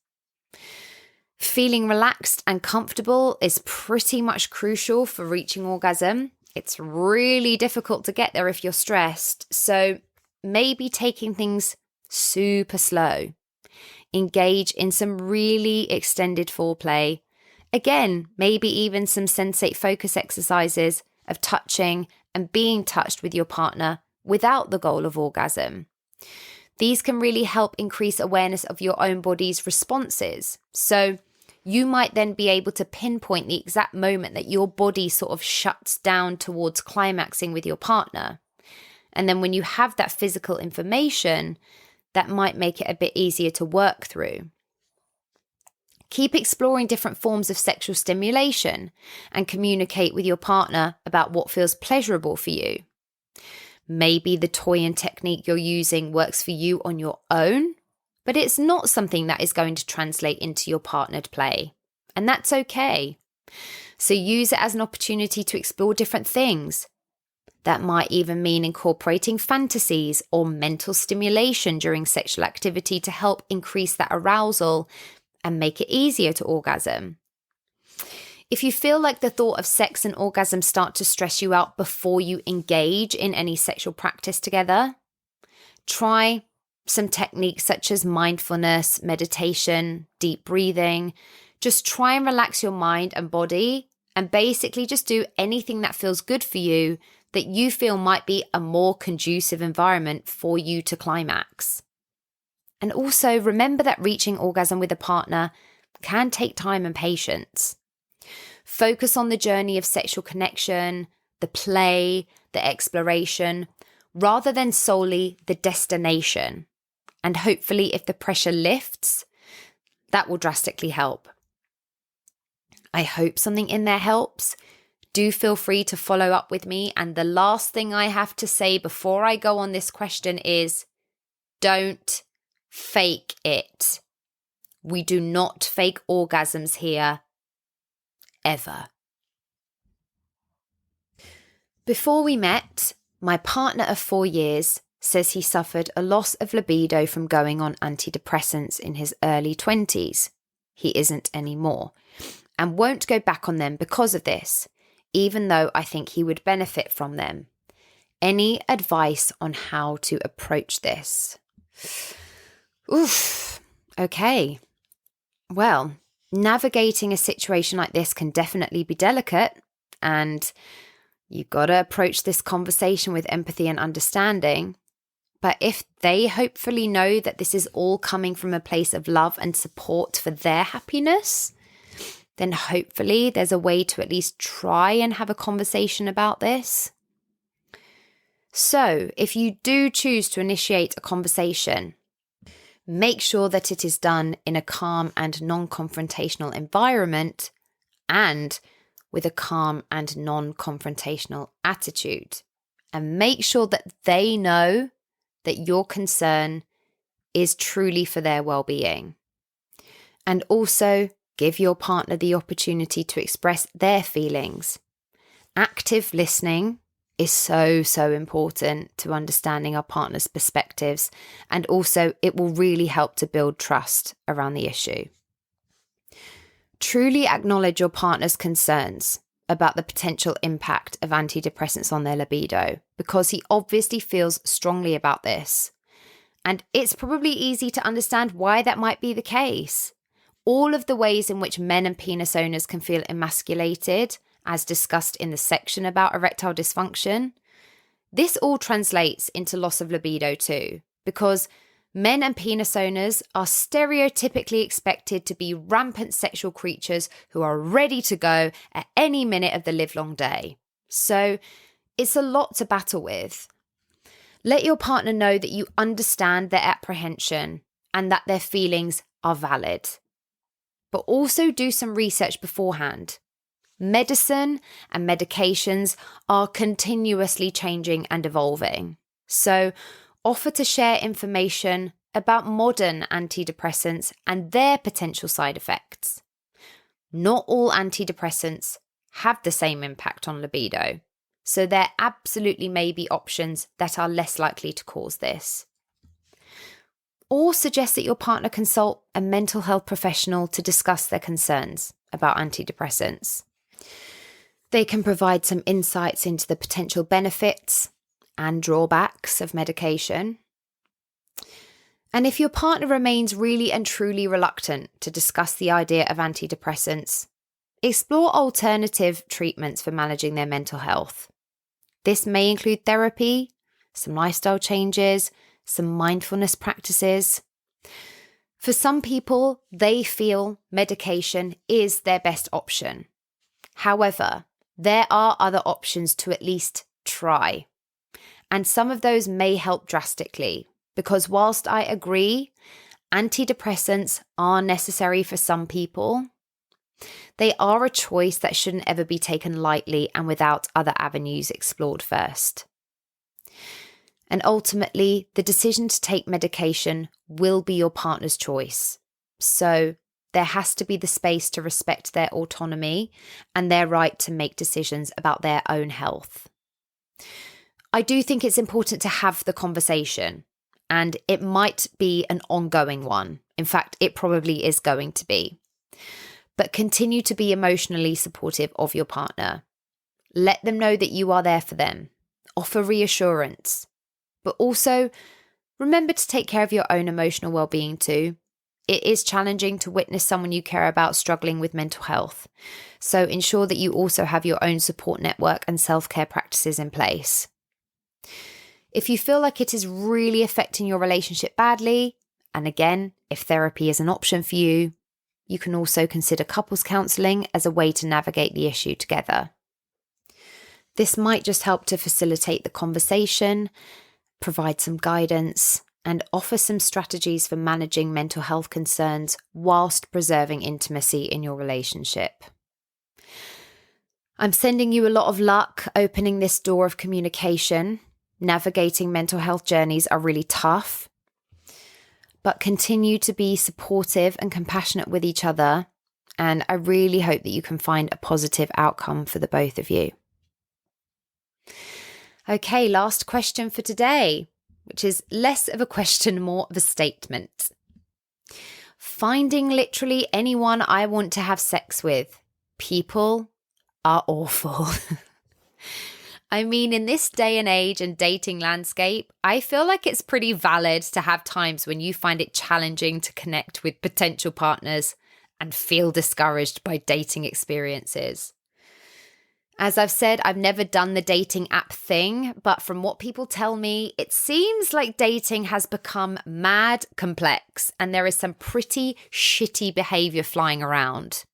Feeling relaxed and comfortable is pretty much crucial for reaching orgasm. It's really difficult to get there if you're stressed, so maybe taking things super slow. Engage in some really extended foreplay. Again, maybe even some sensate focus exercises of touching and being touched with your partner without the goal of orgasm. These can really help increase awareness of your own body's responses. So you might then be able to pinpoint the exact moment that your body sort of shuts down towards climaxing with your partner. And then when you have that physical information, that might make it a bit easier to work through. Keep exploring different forms of sexual stimulation and communicate with your partner about what feels pleasurable for you. Maybe the toy and technique you're using works for you on your own, but it's not something that is going to translate into your partnered play. And that's okay. So use it as an opportunity to explore different things. That might even mean incorporating fantasies or mental stimulation during sexual activity to help increase that arousal and make it easier to orgasm. If you feel like the thought of sex and orgasm start to stress you out before you engage in any sexual practice together, try some techniques such as mindfulness, meditation, deep breathing. Just try and relax your mind and body and basically just do anything that feels good for you that you feel might be a more conducive environment for you to climax. And also remember that reaching orgasm with a partner can take time and patience. Focus on the journey of sexual connection, the play, the exploration, rather than solely the destination. And hopefully, if the pressure lifts, that will drastically help. I hope something in there helps. Do feel free to follow up with me. And the last thing I have to say before I go on this question is, don't fake it. We do not fake orgasms here, ever. Before we met, my partner of 4 years says he suffered a loss of libido from going on antidepressants in his early 20s. He isn't anymore, and won't go back on them because of this, even though I think he would benefit from them. Any advice on how to approach this? Oof. Okay. Well, navigating a situation like this can definitely be delicate, and you've got to approach this conversation with empathy and understanding. But if they hopefully know that this is all coming from a place of love and support for their happiness, then hopefully there's a way to at least try and have a conversation about this. So if you do choose to initiate a conversation, make sure that it is done in a calm and non-confrontational environment and with a calm and non-confrontational attitude. And make sure that they know that your concern is truly for their well-being. And also give your partner the opportunity to express their feelings. Active listening is so important to understanding our partner's perspectives, and also it will really help to build trust around the issue. Truly acknowledge your partner's concerns about the potential impact of antidepressants on their libido, because he obviously feels strongly about this. And it's probably easy to understand why that might be the case. All of the ways in which men and penis owners can feel emasculated, as discussed in the section about erectile dysfunction, this all translates into loss of libido too, because men and penis owners are stereotypically expected to be rampant sexual creatures who are ready to go at any minute of the livelong day. So it's a lot to battle with. Let your partner know that you understand their apprehension and that their feelings are valid. But also do some research beforehand. Medicine and medications are continuously changing and evolving. So offer to share information about modern antidepressants and their potential side effects. Not all antidepressants have the same impact on libido, so there absolutely may be options that are less likely to cause this. Or suggest that your partner consult a mental health professional to discuss their concerns about antidepressants. They can provide some insights into the potential benefits and drawbacks of medication. And if your partner remains really and truly reluctant to discuss the idea of antidepressants, explore alternative treatments for managing their mental health. This may include therapy, some lifestyle changes, some mindfulness practices. For some people, they feel medication is their best option. However, there are other options to at least try. And some of those may help drastically, because whilst I agree, antidepressants are necessary for some people, they are a choice that shouldn't ever be taken lightly and without other avenues explored first. And ultimately, the decision to take medication will be your partner's choice. So there has to be the space to respect their autonomy and their right to make decisions about their own health. I do think it's important to have the conversation, and it might be an ongoing one. In fact, it probably is going to be. But continue to be emotionally supportive of your partner. Let them know that you are there for them. Offer reassurance. But also, remember to take care of your own emotional well-being too. It is challenging to witness someone you care about struggling with mental health. So ensure that you also have your own support network and self-care practices in place. If you feel like it is really affecting your relationship badly, and again, if therapy is an option for you, you can also consider couples counselling as a way to navigate the issue together. This might just help to facilitate the conversation, provide some guidance, and offer some strategies for managing mental health concerns whilst preserving intimacy in your relationship. I'm sending you a lot of luck opening this door of communication. Navigating mental health journeys are really tough, but continue to be supportive and compassionate with each other. And I really hope that you can find a positive outcome for the both of you. Okay, last question for today, which is less of a question, more of a statement. Finding literally anyone I want to have sex with. People are awful. I mean, in this day and age and dating landscape, I feel like it's pretty valid to have times when you find it challenging to connect with potential partners and feel discouraged by dating experiences. As I've said, I've never done the dating app thing, but from what people tell me, it seems like dating has become mad complex and there is some pretty shitty behavior flying around.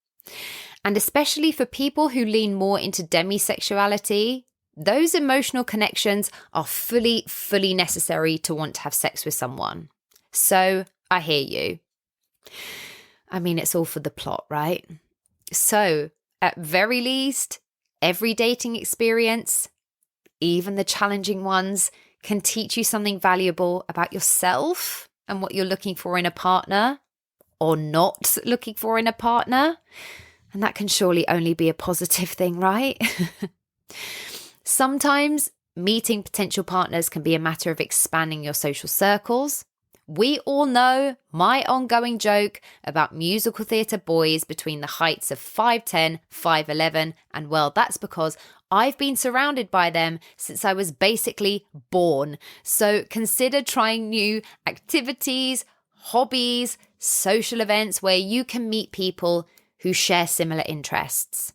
And especially for people who lean more into demisexuality, those emotional connections are fully necessary to want to have sex with someone. So I hear you. I mean, it's all for the plot, right? So at very least, every dating experience, even the challenging ones, can teach you something valuable about yourself and what you're looking for in a partner or not looking for in a partner. And that can surely only be a positive thing, right? Sometimes meeting potential partners can be a matter of expanding your social circles. We all know my ongoing joke about musical theatre boys between the heights of 5'10", 5'11", and well, that's because I've been surrounded by them since I was basically born. So consider trying new activities, hobbies, social events where you can meet people who share similar interests.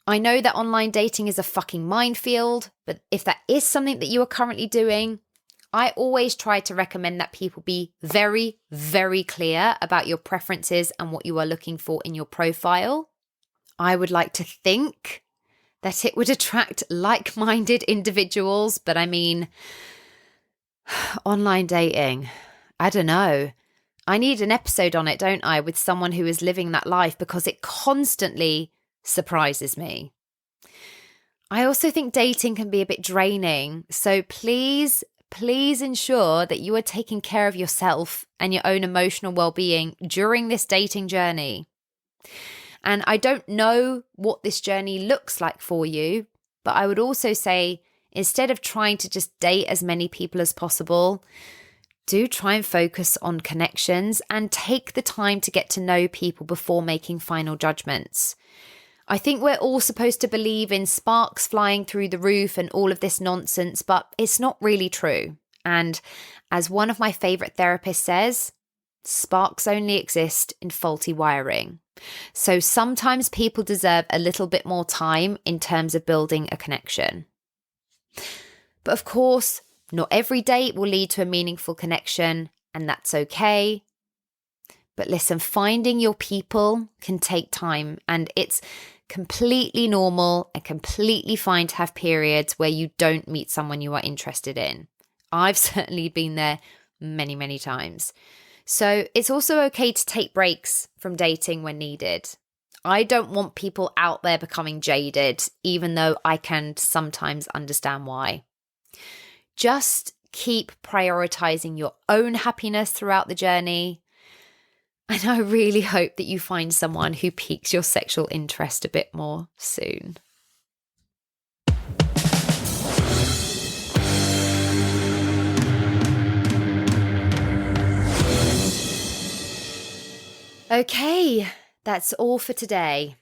I know that online dating is a fucking minefield, but if that is something that you are currently doing, I always try to recommend that people be very, very clear about your preferences and what you are looking for in your profile. I would like to think that it would attract like-minded individuals, but I mean, online dating, I don't know. I need an episode on it, don't I, with someone who is living that life because it constantly surprises me. I also think dating can be a bit draining, so please ensure that you are taking care of yourself and your own emotional well-being during this dating journey. And I don't know what this journey looks like for you, but I would also say instead of trying to just date as many people as possible, do try and focus on connections and take the time to get to know people before making final judgments. I think we're all supposed to believe in sparks flying through the roof and all of this nonsense, but it's not really true. And as one of my favourite therapists says, sparks only exist in faulty wiring. So sometimes people deserve a little bit more time in terms of building a connection. But of course, not every date will lead to a meaningful connection, and that's okay. But listen, finding your people can take time, and it's completely normal and completely fine to have periods where you don't meet someone you are interested in. I've certainly been there many, many times. So it's also okay to take breaks from dating when needed. I don't want people out there becoming jaded, even though I can sometimes understand why. Just keep prioritizing your own happiness throughout the journey. And I really hope that you find someone who piques your sexual interest a bit more soon. Okay, that's all for today.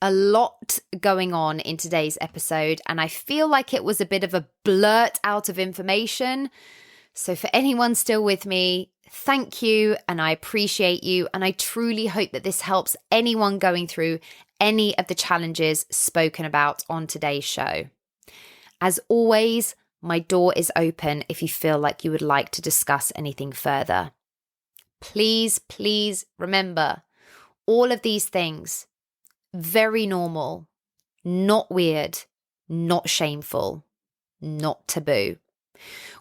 A lot going on in today's episode, and I feel like it was a bit of a blurt out of information. So for anyone still with me, thank you, and I appreciate you, and I truly hope that this helps anyone going through any of the challenges spoken about on today's show. As always, my door is open if you feel like you would like to discuss anything further. Please remember, all of these things, very normal, not weird, not shameful, not taboo.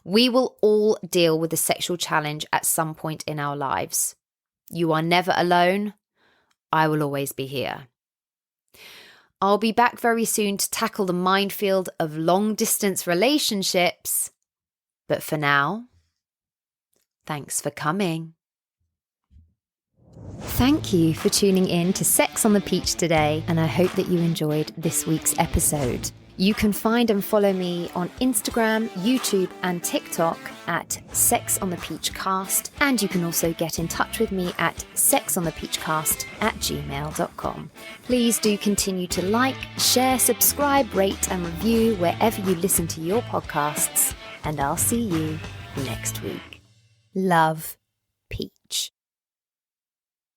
We will all deal with a sexual challenge at some point in our lives. You are never alone. I will always be here. I'll be back very soon to tackle the minefield of long-distance relationships. But for now, thanks for coming. Thank you for tuning in to Sex on the Peach today, and I hope that you enjoyed this week's episode. You can find and follow me on Instagram, YouTube, and TikTok at Sex on the Peach Cast, and you can also get in touch with me at sexonthepeachcast@gmail.com. Please do continue to like, share, subscribe, rate, and review wherever you listen to your podcasts, and I'll see you next week. Love, Peach.